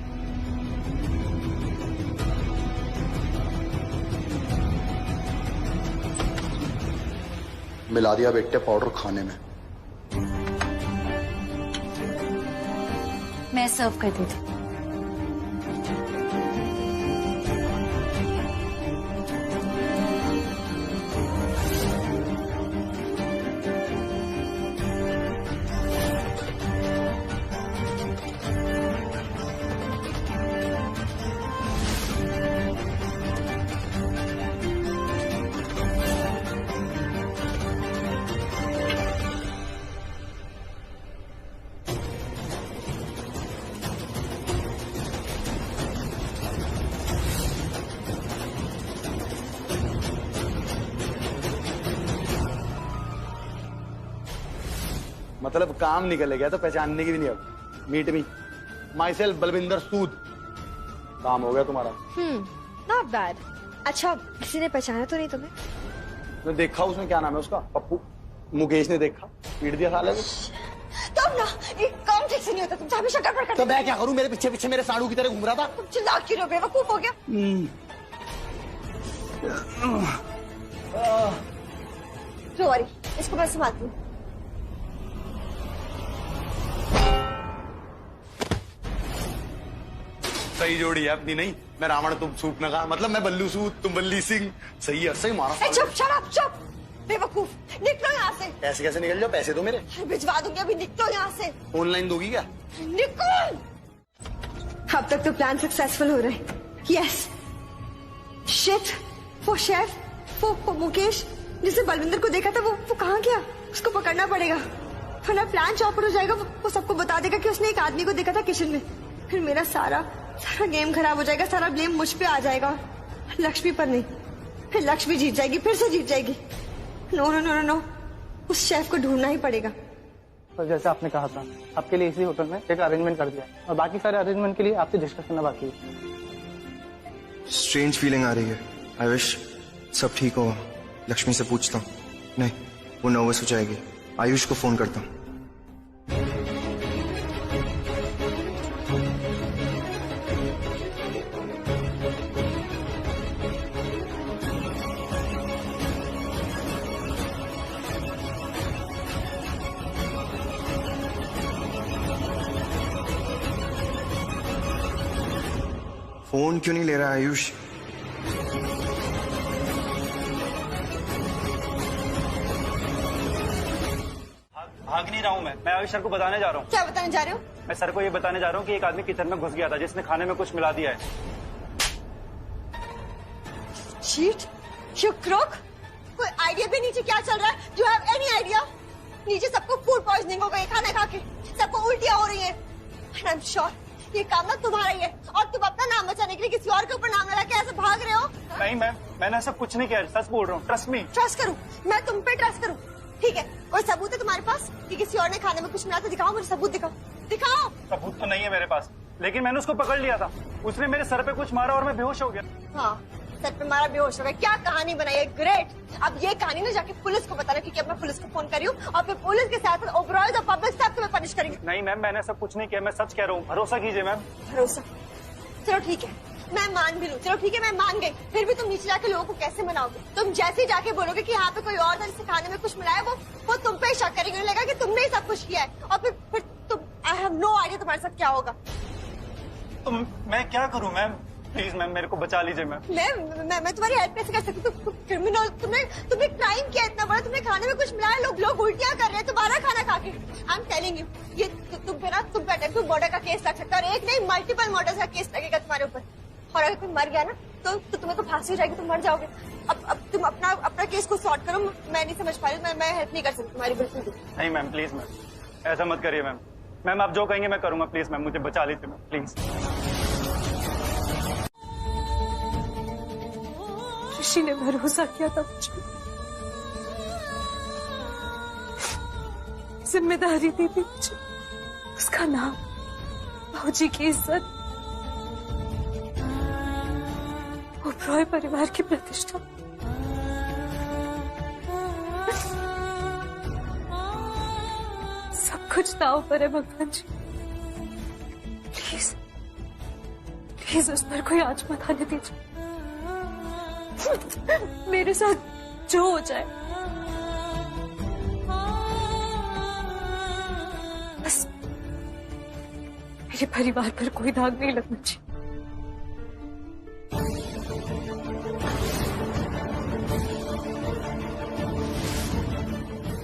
मिला दिया बेटे पाउडर खाने में। मैं सर्व कर देती। मतलब काम निकल गया तो पहचानने की भी नहीं। अब meet me myself Balwinder Sood, काम हो गया तुम्हारा। Not bad. अच्छा, किसी ने पहचाना तो नहीं तुम्हें? मैं देखा उसमें, क्या नाम है उसका, पप्पू, मुकेश ने देखा, पीट दिया साले को। तुम ना एक काम ठीक से नहीं होता, तुम हमेशा गड़बड़ करते। तो मैं क्या करूं, मेरे पीछे पीछे मेरे साड़ू की तरह घूम रहा था। तुम चिल्ला क्यों रहे हो, बेवकूफ हो गया? सॉरी, इसको मैं संभालती हूँ। सही जोड़ी है अपनी। नहीं मैं रावण तुम सूप नगा, मतलब मैं बल्लू सूद तुम बल्ली सिंह। सही है, सही मारा। चुप, चुप बेवकूफ, निकलो यहाँ से। ऐसे कैसे निकल जाओ, पैसे दो मेरे। भिजवा दूंगी, अभी निकलो यहाँ से। ऑनलाइन दोगी क्या? निकल। अब तक तो प्लान सक्सेसफुल हो रहे हैं। यस शिट, वो शेफ, वो मुकेश जिसने बलविंदर को देखा था, वो कहाँ गया? उसको पकड़ना पड़ेगा, वरना प्लान चौपट हो जाएगा। वो सबको बता देगा कि उसने एक आदमी को देखा था किचन में। फिर मेरा सारा गेम खराब हो जाएगा, सारा ब्लेम मुझ पे आ जाएगा, लक्ष्मी पर नहीं। फिर लक्ष्मी जीत जाएगी, फिर से जीत जाएगी। नो नो नो नो, उस शेफ को ढूंढना ही पड़ेगा। तो जैसे आपने कहा था, आपके लिए इसी होटल में एक अरेंजमेंट कर दिया और बाकी सारे अरेंजमेंट के लिए आपसे डिस्कस करना बाकी है। स्ट्रेंज फीलिंग आ रही है। आई विश सब ठीक हो। लक्ष्मी से पूछता हूँ। नहीं, वो नर्वस हो जाएगी। आयुष को फोन करता हूँ। फोन क्यों नहीं ले रहा आयुष? भाग नहीं रहा हूँ मैं आयुष सर को बताने जा रहा हूँ। क्या बताने जा रहे हो? मैं सर को ये बताने जा रहा हूँ कि एक आदमी किचन में घुस गया था जिसने खाने में कुछ मिला दिया है। Cheat, you crook. कोई आइडिया भी नीचे क्या चल रहा है? Do have any idea? नीचे सबको फूड पॉइजनिंग हो गई खाना खा के, सबको उल्टियां हो रही है। एंड आई एम श्योर ये काम ना तुम्हारा ही है और तुम अपना नाम बचाने के लिए किसी और के ऊपर नाम लगा के ऐसे भाग रहे हो। नहीं मैम, मैंने ऐसा कुछ नहीं किया, सच बोल रहा हूँ, ट्रस्ट मी। ट्रस्ट करूँ? मैं तुम पे ट्रस्ट करूँ? ठीक है, कोई सबूत है तुम्हारे पास कि किसी और ने खाने में कुछ मिला? तो दिखाओ मुझे सबूत, दिखाओ दिखाओ। सबूत तो नहीं है मेरे पास, लेकिन मैंने उसको पकड़ लिया था। उसने मेरे सर पे कुछ मारा और मैं बेहोश हो गया। हाँ, सर पे मारा, बेहोश हो गया। क्या कहानी बनाई है, ग्रेट। अब ये कहानी ना जाके पुलिस को बताना, क्योंकि अब मैं पुलिस को फोन करी हूँ और फिर पुलिस के साथ ओवरऑल द पब्लिक सब तुम्हें पनिश करेंगे। नहीं मैम, मैंने सब कुछ नहीं किया, मैं सच कह रहा हूँ, भरोसा कीजिए मैम। भरोसा? चलो ठीक है, मैं मान भी लूँ। चलो ठीक है, मैं मान गई। फिर भी तुम नीचे जाके लोगों को कैसे मनाओगे? तुम जैसे ही जाके बोलोगे कि यहाँ पे कोई और था जिससे खाने में कुछ मिलाया, वो तुम पे शक करेंगे, उन्हें लगेगा कि तुमने ही सब कुछ किया है। और फिर तुम, आई हैव नो आइडिया तुम्हारे साथ क्या होगा। तो मैं क्या करूँ मैम? प्लीज मैम, मेरे को बचा लीजिए मैम। मैं तुम्हारी हेल्प कैसे कर सकती हूँ? तुम क्रिमिनल, तुमने क्राइम किया इतना बड़ा, तुमने खाने में कुछ मिलाया, लोग उल्टियाँ कर रहे हैं तुम्हारा खाना खा के। आई एम टेलिंग यू, ये तुम पे अटेम्प्ट मर्डर का केस लग सकता है और एक नहीं मल्टीपल मर्डर का केस लगेगा तुम्हारे ऊपर। और अगर कोई मर गया ना तो तुम्हें तो फांसी हो जाएगी, तुम मर जाओगे। अब तुम अपना केस को सॉर्ट करो। मैं नहीं समझ पा रही हूँ, मैं हेल्प नहीं कर सकती तुम्हारी बिल्कुल भी। नहीं मैम, प्लीज मैम, ऐसा मत करिए मैम। मैम आप जो कहेंगे मैं करूंगा, प्लीज मैम, मुझे बचा लीजिए मैम, प्लीज। ऋषि ने भरोसा किया था मुझे, जिम्मेदारी दी थी मुझे, उसका नाम, भाजी की इज्जत, ओबरॉय परिवार की प्रतिष्ठा, सब कुछ दांव पर है भगवान जी। प्लीज प्लीज उस पर कोई आंच मत आने दीजिए। मेरे साथ जो हो जाए, बस मेरे परिवार पर कोई दाग नहीं लगना चाहिए।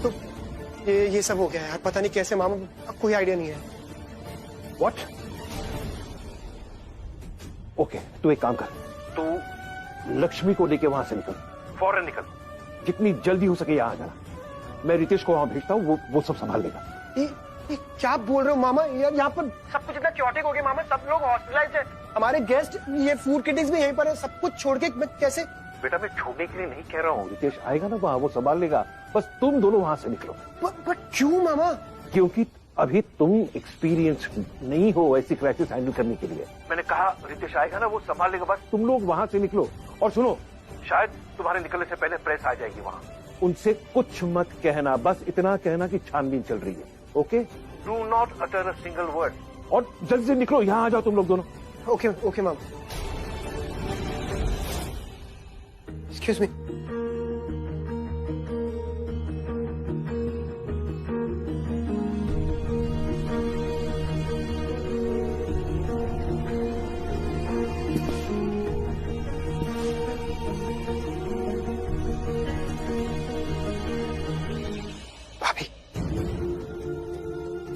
तो ये सब हो गया यार, पता नहीं कैसे मामा, अब कोई आइडिया नहीं है। व्हाट? ओके, तू एक काम कर, तू लक्ष्मी को लेके वहां से निकल, फौरन निकल, जितनी जल्दी हो सके यहाँ आ जाना। मैं रितेश को वहां भेजता हूँ, वो सब संभाल लेगा। ये क्या बोल रहे हो मामा? यार यहाँ पर सब कुछ इतना क्योटिक हो गया मामा, सब लोग हॉस्पिटलाइज्ड है, हमारे गेस्ट, ये फूड क्रिटिक्स भी यहीं पर है, सब कुछ छोड़ के मैं कैसे? बेटा मैं छोड़ने के लिए नहीं कह रहा हूँ, रितेश आएगा ना वहां, वो संभाल लेगा, बस तुम दोनों वहां से निकलो। बट क्यों मामा? क्योंकि अभी तुम एक्सपीरियंस नहीं हो ऐसी क्राइसिस हैंडल करने के लिए। मैंने कहा रितेश आएगा ना, वो संभाल लेगा, बस तुम लोग वहां से निकलो। और सुनो, शायद तुम्हारे निकलने से पहले प्रेस आ जाएगी वहां, उनसे कुछ मत कहना, बस इतना कहना कि छानबीन चल रही है। Okay, do not utter a single word, और जल्दी से निकलो, यहाँ आ जाओ तुम लोग दोनों। Okay okay ma'am. Excuse me.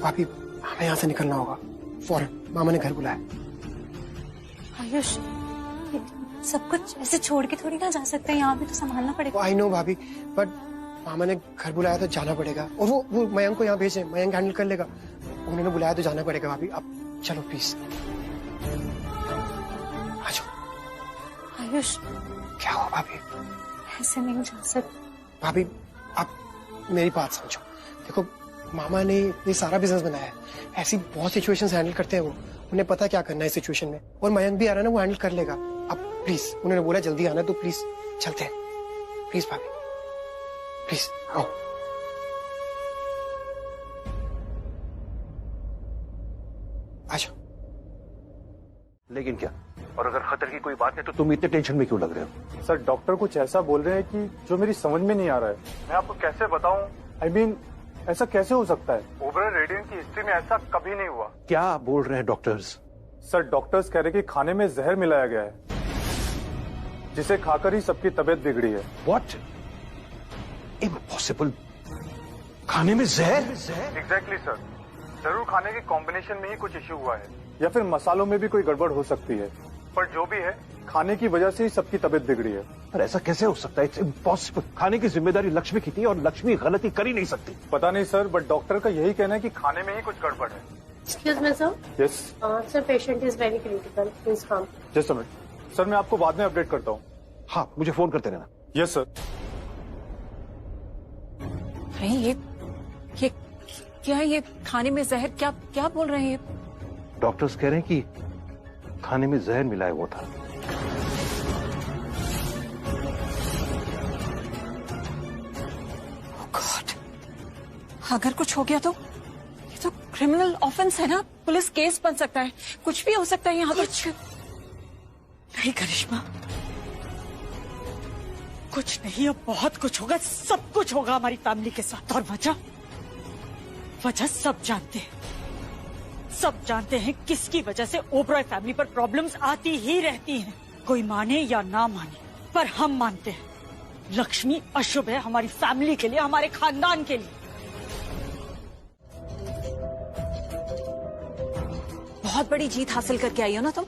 भाभी, हमें यहाँ से निकलना होगा फौरन, मामा ने घर बुलाया। आयुष, सब कुछ ऐसे छोड़ के थोड़ी ना जा सकते हैं, यहाँ भी तो संभालना पड़ेगा। आई नो भाभी, बट मामा ने घर बुलाया तो जाना पड़ेगा, और वो मयंक को यहाँ भेजे, मयंक हैंडल कर लेगा। उन्होंने बुलाया तो जाना पड़ेगा भाभी, अब चलो प्लीज आ जाओ। आयुष, क्या हुआ भाभी? ऐसे नहीं जा सकते भाभी, आप मेरी बात समझो, देखो मामा ने ये सारा बिजनेस बनाया है, ऐसी बहुत सिचुएशंस हैंडल करते हैं वो, उन्हें पता क्या करना है इस सिचुएशन में, और मयंक भी आ रहा है ना, वो हैंडल कर लेगा। अब प्लीज, उन्होंने बोला जल्दी आना, तो प्लीज चलते हैं, प्लीज भाभी, प्लीज आओ। आ जाओ। लेकिन क्या? और अगर खतरे की कोई बात है तो तुम इतने टेंशन में क्यों लग रहे हो? सर, डॉक्टर कुछ ऐसा बोल रहे हैं कि जो मेरी समझ में नहीं आ रहा है। मैं आपको कैसे बताऊं? आई मीन, ऐसा कैसे हो सकता है? ओबरॉय रेडिएंट की हिस्ट्री में ऐसा कभी नहीं हुआ। क्या बोल रहे हैं डॉक्टर्स? सर डॉक्टर्स कह रहे कि खाने में जहर मिलाया गया है, जिसे खाकर ही सबकी तबीयत बिगड़ी है। What? Impossible. खाने में जहर? एग्जैक्टली सर, जरूर खाने के कॉम्बिनेशन में ही कुछ इश्यू हुआ है, या फिर मसालों में भी कोई गड़बड़ हो सकती है, पर जो भी है खाने की वजह से ही सबकी तबीयत बिगड़ी है। पर ऐसा कैसे हो सकता है? It's impossible. खाने की जिम्मेदारी लक्ष्मी की थी और लक्ष्मी गलती कर ही नहीं सकती। पता नहीं सर, बट डॉक्टर का यही कहना है कि खाने में ही कुछ गड़बड़ है। Excuse me, sir. Yes Sir, patient is very critical. Please come. Just a minute sir, मैं आपको बाद में अपडेट करता हूँ। हाँ, मुझे फोन करते रहना। Yes sir. अरे ये क्या है? ये खाने में जहर क्या क्या बोल रहे हैं? डॉक्टर्स कह रहे हैं कि खाने में जहर मिलाया हुआ था। गॉड, अगर कुछ हो गया तो ये तो क्रिमिनल ऑफेंस है ना, पुलिस केस बन सकता है, कुछ भी हो सकता है यहाँ पर। नहीं करिश्मा, कुछ नहीं, अब बहुत कुछ होगा, सब कुछ होगा हमारी फैमिली के साथ। और वजह सब जानते हैं, सब जानते हैं किसकी वजह से ओबरॉय फैमिली पर प्रॉब्लम्स आती ही रहती हैं, कोई माने या ना माने, पर हम मानते हैं लक्ष्मी अशुभ है हमारी फैमिली के लिए, हमारे खानदान के लिए। बहुत बड़ी जीत हासिल करके आई हो ना तुम।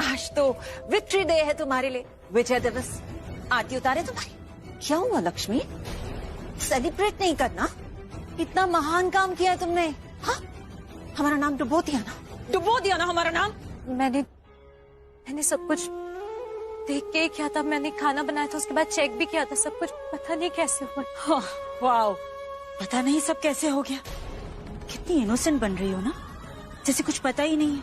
आज तो विक्ट्री डे है तुम्हारे लिए, विजय दिवस, आरती उतारे तुम्हारी। क्या हुआ लक्ष्मी, सेलिब्रेट नहीं करना? इतना महान काम किया है तुमने। हाँ, हमारा नाम डुबो दिया ना हमारा नाम। मैंने सब कुछ देख के ही किया था, मैंने खाना बनाया था, उसके बाद चेक भी किया था, सब कुछ पता नहीं कैसे हुआ। वाओ, पता नहीं सब कैसे हो गया। कितनी इनोसेंट बन रही हो ना, जैसे कुछ पता ही नहीं है,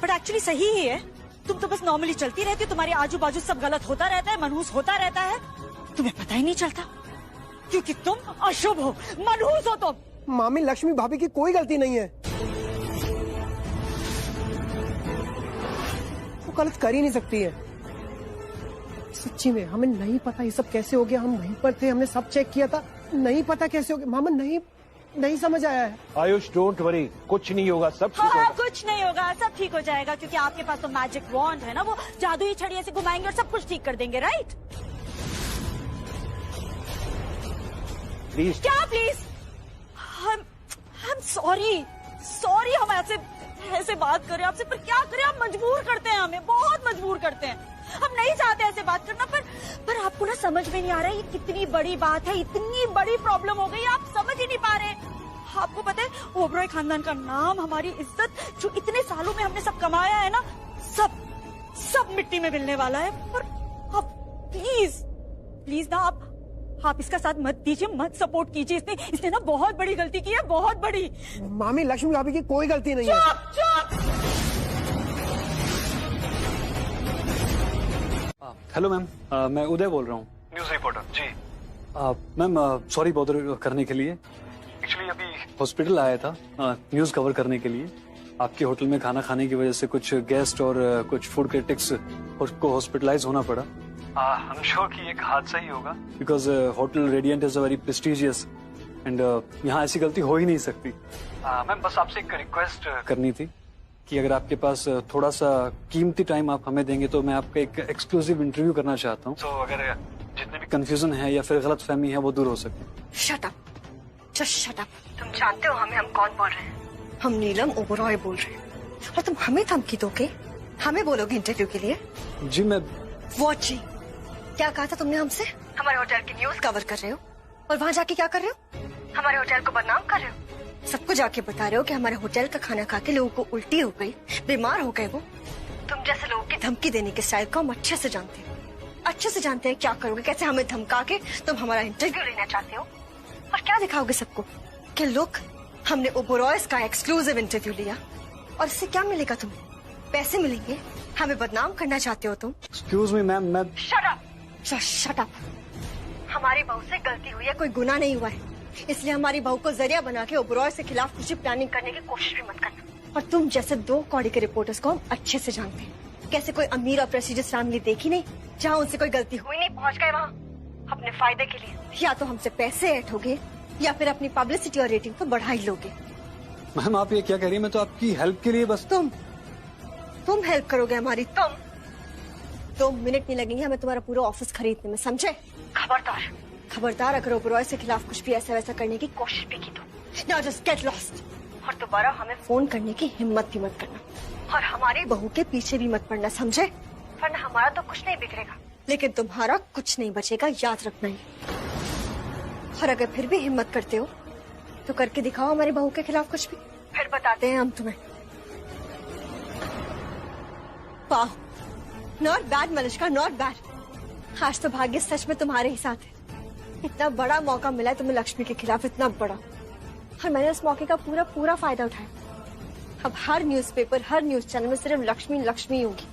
बट एक्चुअली सही ही है। तुम तो बस नॉर्मली चलती रहती हो, तुम्हारे आजू बाजू सब गलत होता रहता है, मनहूस होता रहता है, तुम्हें पता ही नहीं चलता क्योंकि तुम अशुभ हो, मनहूस हो तुम। मामी, लक्ष्मी भाभी की कोई गलती नहीं है, वो गलत कर ही नहीं सकती है। सच्ची में हमें नहीं पता ये सब कैसे हो गया, हम वहीं पर थे, हमने सब चेक किया था, नहीं पता कैसे हो गया। मामा नहीं समझ आया है। आयुष, डोंट वरी, कुछ नहीं होगा, सब ठीक हाँ, होगा। कुछ नहीं होगा, सब ठीक हो जाएगा, क्योंकि आपके पास तो मैजिक वॉन्ड है ना, वो जादुई छड़ी ऐसे घुमाएंगे और सब कुछ ठीक कर देंगे, राइट? प्लीज। क्या प्लीज? I'm सॉरी हम ऐसे बात करें आपसे, पर क्या करें, आप मजबूर करते हैं हमें, बहुत मजबूर करते हैं। हम नहीं चाहते ऐसे बात करना, पर आपको ना समझ में नहीं आ रहा है, ये कितनी बड़ी बात है, इतनी बड़ी प्रॉब्लम हो गई, आप समझ ही नहीं पा रहे। आपको पता है ओबरॉय खानदान का नाम, हमारी इज्जत, जो इतने सालों में हमने सब कमाया है ना, सब मिट्टी में मिलने वाला है। पर आप प्लीज ना, आप इसका साथ मत दीजिए, मत सपोर्ट कीजिए। इसने ना बहुत बड़ी गलती की है, बहुत बड़ी। मामी, लक्ष्मी भाभी की कोई गलती नहीं है। चुप। हेलो मैम, मैं उदय बोल रहा हूँ, न्यूज रिपोर्टर जी। मैम सॉरी बॉदर करने के लिए। एक्चुअली अभी हॉस्पिटल आया था न्यूज कवर करने के लिए। आपके होटल में खाना खाने की वजह से कुछ गेस्ट और कुछ फूड क्रिटिक्स को हॉस्पिटलाइज होना पड़ा। हम श्योर कि एक हादसा ही होगा, because hotel radiant is a very prestigious and यहाँ ऐसी गलती हो ही नहीं सकती। मैम बस आपसे एक रिक्वेस्ट करनी थी कि अगर आपके पास थोड़ा सा कीमती टाइम आप हमें देंगे तो मैं आपका एक एक्सक्लूसिव इंटरव्यू करना चाहता हूँ। तो अगर जितने भी कंफ्यूजन है या फिर गलत फहमी है वो दूर हो सके। Shut up, just shut up. तुम जानते हो हम कौन बोल रहे हैं? हम नीलम ओबरॉय बोल रहे हैं, और तुम हमें धमकी दोगे, हमें बोलोगे इंटरव्यू के लिए? जी मैं वॉट जी, क्या कहा था तुमने हमसे? हमारे होटल की न्यूज कवर कर रहे हो और वहाँ जाके क्या कर रहे हो? हमारे होटल को बदनाम कर रहे हो, सबको जाके बता रहे हो कि हमारे होटल का खाना खा के लोगों को उल्टी हो गई, बीमार हो गए वो। तुम जैसे लोगों की धमकी देने के स्टाइल को हम अच्छे से जानते हैं क्या करोगे, कैसे हमें धमका के तुम हमारा इंटरव्यू लेना चाहते हो, और क्या दिखाओगे सबको कि लोग हमने ओबरॉयज का एक्सक्लूसिव इंटरव्यू लिया, और इससे क्या मिलेगा तुम्हें? पैसे मिलेंगे, हमें बदनाम करना चाहते हो तुम। एक्सक्यूज मी मैम, मैं शट अप। हमारी बहू से गलती हुई है, कोई गुनाह नहीं हुआ है, इसलिए हमारी बहू को जरिया बना के ओबरॉय से खिलाफ कुछ प्लानिंग करने की कोशिश भी मत करना। और तुम जैसे 2 कौड़ी के रिपोर्टर्स को हम अच्छे से जानते हैं, कैसे कोई अमीर और प्रेस्टिजियस फैमिली देखी नहीं, जहाँ उनसे कोई गलती हुई नहीं, पहुँच गए वहाँ अपने फायदे के लिए। या तो हमसे पैसे ऐंठोगे या फिर अपनी पब्लिसिटी और रेटिंग को बढ़ा ही लोगे। मैम आप ये क्या कह रही है? मैं तो आपकी हेल्प के लिए बस। तुम हेल्प करोगे हमारी? तुम 2 मिनट नहीं लगेंगे हमें तुम्हारा पूरा ऑफिस खरीदने में, समझे? खबरदार खबरदार, अगर ओबरॉय के खिलाफ कुछ भी ऐसा वैसा करने की कोशिश भी की तो नाउ जस्ट गेट लॉस्ट। और दोबारा हमें फोन करने की हिम्मत भी मत करना और हमारी बहू के पीछे भी मत पड़ना, समझे? वरना हमारा तो कुछ नहीं बिगड़ेगा लेकिन तुम्हारा कुछ नहीं बचेगा, याद रखना ही। और अगर फिर भी हिम्मत करते हो तो करके दिखाओ हमारी बहू के खिलाफ कुछ भी, फिर बताते हैं हम तुम्हें। वाह, not bad Malishka, not bad. आज तो भाग्य सच में तुम्हारे ही साथ है। इतना बड़ा मौका मिला है तुम्हें लक्ष्मी के खिलाफ, इतना बड़ा, और मैंने उस मौके का पूरा पूरा फायदा उठाया। अब हर न्यूज़पेपर, हर न्यूज चैनल में सिर्फ लक्ष्मी लक्ष्मी होगी,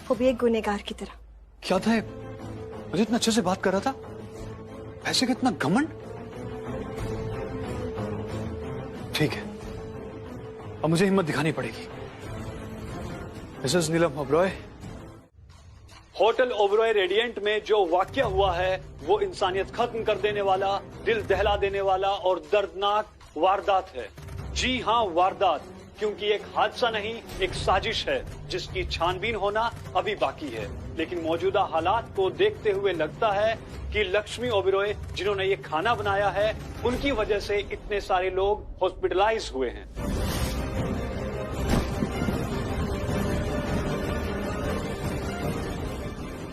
वो भी एक गुनहगार की तरह। क्या था? मुझे इतना अच्छे से बात कर रहा था, पैसे कितना घमंड। ठीक है, अब मुझे हिम्मत दिखानी पड़ेगी। मिसेस नीलम ओबरॉय, होटल ओबरॉय रेडिएंट में जो वाकया हुआ है वो इंसानियत खत्म कर देने वाला, दिल दहला देने वाला और दर्दनाक वारदात है। जी हाँ, वारदात, क्योंकि एक हादसा नहीं, एक साजिश है जिसकी छानबीन होना अभी बाकी है। लेकिन मौजूदा हालात को देखते हुए लगता है कि लक्ष्मी ओबरॉय जिन्होंने ये खाना बनाया है उनकी वजह से इतने सारे लोग हॉस्पिटलाइज हुए हैं।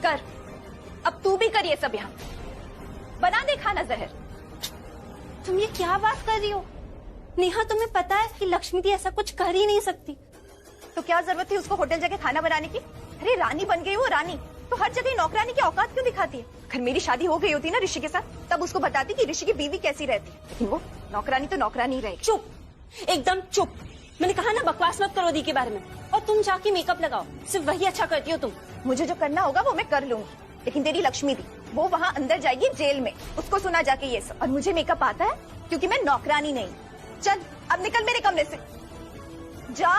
कर, अब तू भी कर ये सब यहाँ, बना दे खाना जहर। तुम ये क्या बात कर रही हो नेहा? तुम्हें पता है कि लक्ष्मी दी ऐसा कुछ कर ही नहीं सकती। तो क्या जरूरत थी उसको होटल जाके खाना बनाने की? अरे रानी बन गई वो रानी, तो हर जगह नौकरानी की औकात क्यों दिखाती है? अगर मेरी शादी हो गई होती ना ऋषि के साथ, तब उसको बताती कि ऋषि की बीवी कैसी रहती है। लेकिन वो नौकरानी तो नौकरानी रही। चुप, एकदम चुप। मैंने कहा ना बकवास मत करो दी के बारे में। और तुम जाके मेकअप लगाओ, सिर्फ वही अच्छा करती हो तुम। मुझे जो करना होगा वो मैं कर लूंगी, लेकिन तेरी लक्ष्मी थी वो वहाँ अंदर जाएगी जेल में, उसको सुना जाके ये सब। और मुझे मेकअप आता है क्योंकि मैं नौकरानी नहीं। चल अब निकल मेरे कमरे से, जा।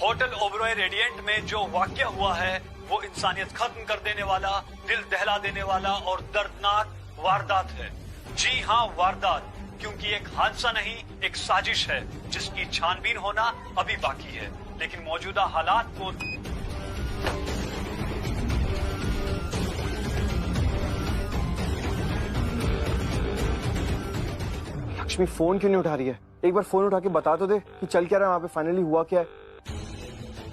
होटल ओबरॉय रेडिएंट में जो वाकया हुआ है वो इंसानियत खत्म कर देने वाला, दिल दहला देने वाला और दर्दनाक वारदात है। जी हाँ, वारदात, क्योंकि एक हादसा नहीं, एक साजिश है जिसकी छानबीन होना अभी बाकी है। लेकिन मौजूदा हालात को लक्ष्मी फोन क्यों नहीं उठा रही है? एक बार फोन उठा के बता तो दे कि चल क्या रहा है वहां पे, फाइनली हुआ क्या है?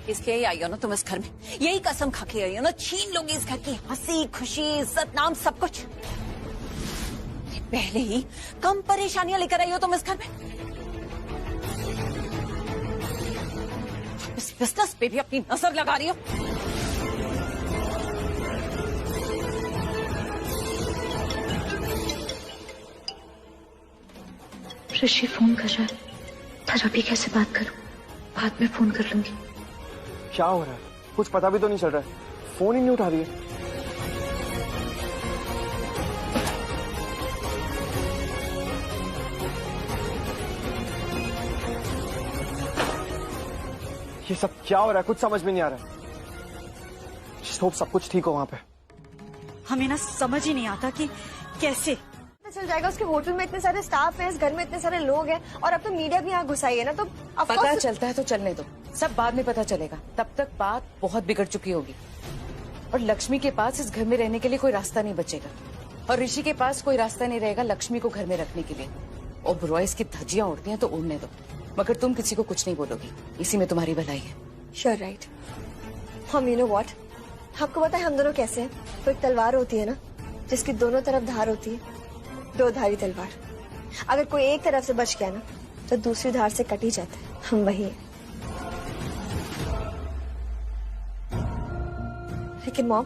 इसलिए ही आई हो ना तुम इस घर में, यही कसम खा के आई हो ना, छीन लोगे इस घर की हंसी खुशी इज्जत नाम सब कुछ। पहले ही कम परेशानियां लेकर आई हो तुम इस घर में। इस बिजनेस पे भी अपनी नजर लगा रही हो। ऋषि फोन कर रहा है, पर अभी कैसे बात करूं? बाद में फोन कर लूंगी। क्या हो रहा है? कुछ पता भी तो नहीं चल रहा है, फोन ही नहीं उठा रही है। ये सब क्या हो रहा है? कुछ समझ में नहीं आ रहा है। Just hope सब कुछ ठीक हो वहां पे। हमें ना समझ ही नहीं आता कि कैसे चल जाएगा। उसके होटल में इतने सारे स्टाफ हैं, इस घर में इतने सारे लोग हैं, और अब तो मीडिया भी यहाँ घुसाई है ना, तो पता चलता है तो चलने दो, सब बाद में पता चलेगा। तब तक बात बहुत बिगड़ चुकी होगी और लक्ष्मी के पास इस घर में रहने के लिए कोई रास्ता नहीं बचेगा और ऋषि के पास कोई रास्ता नहीं रहेगा लक्ष्मी को घर में रखने के लिए। ओबरॉय की धज्जियां उड़ती हैं तो उड़ने दो, मगर तुम किसी को कुछ नहीं बोलोगी, इसी में तुम्हारी भलाई है। Sure right. हम यू नो व्हाट, आपको पता है हम दोनों कैसे हैं? तो एक तलवार होती है ना जिसकी दोनों तरफ धार होती है, दो धारी तलवार। अगर कोई एक तरफ से बच गया ना तो दूसरी धार से कट ही जाता है। हम वही हैं। लेकिन मॉम,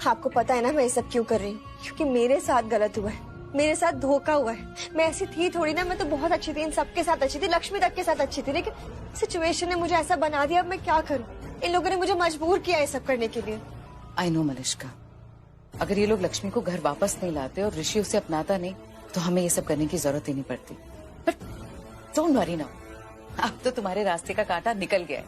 आपको पता है ना मैं ये सब क्यों कर रही हूँ? क्योंकि मेरे साथ गलत हुआ है, मेरे साथ धोखा हुआ है। मैं ऐसी थी थोड़ी ना, मैं तो बहुत अच्छी थी, इन सबके साथ अच्छी थी, लक्ष्मी तक के साथ अच्छी थी, लेकिन सिचुएशन ने मुझे ऐसा बना दिया। अब मैं क्या करूँ? इन लोगों ने मुझे मजबूर किया ये सब करने के लिए। आई नो मलिश्का, अगर ये लोग लक्ष्मी को घर वापस नहीं लाते और ऋषि उसे अपनाता नहीं तो हमें ये सब करने की जरूरत ही नहीं पड़ती। बट डोंट वरी नाउ, अब तो तुम्हारे रास्ते का कांटा निकल गया है।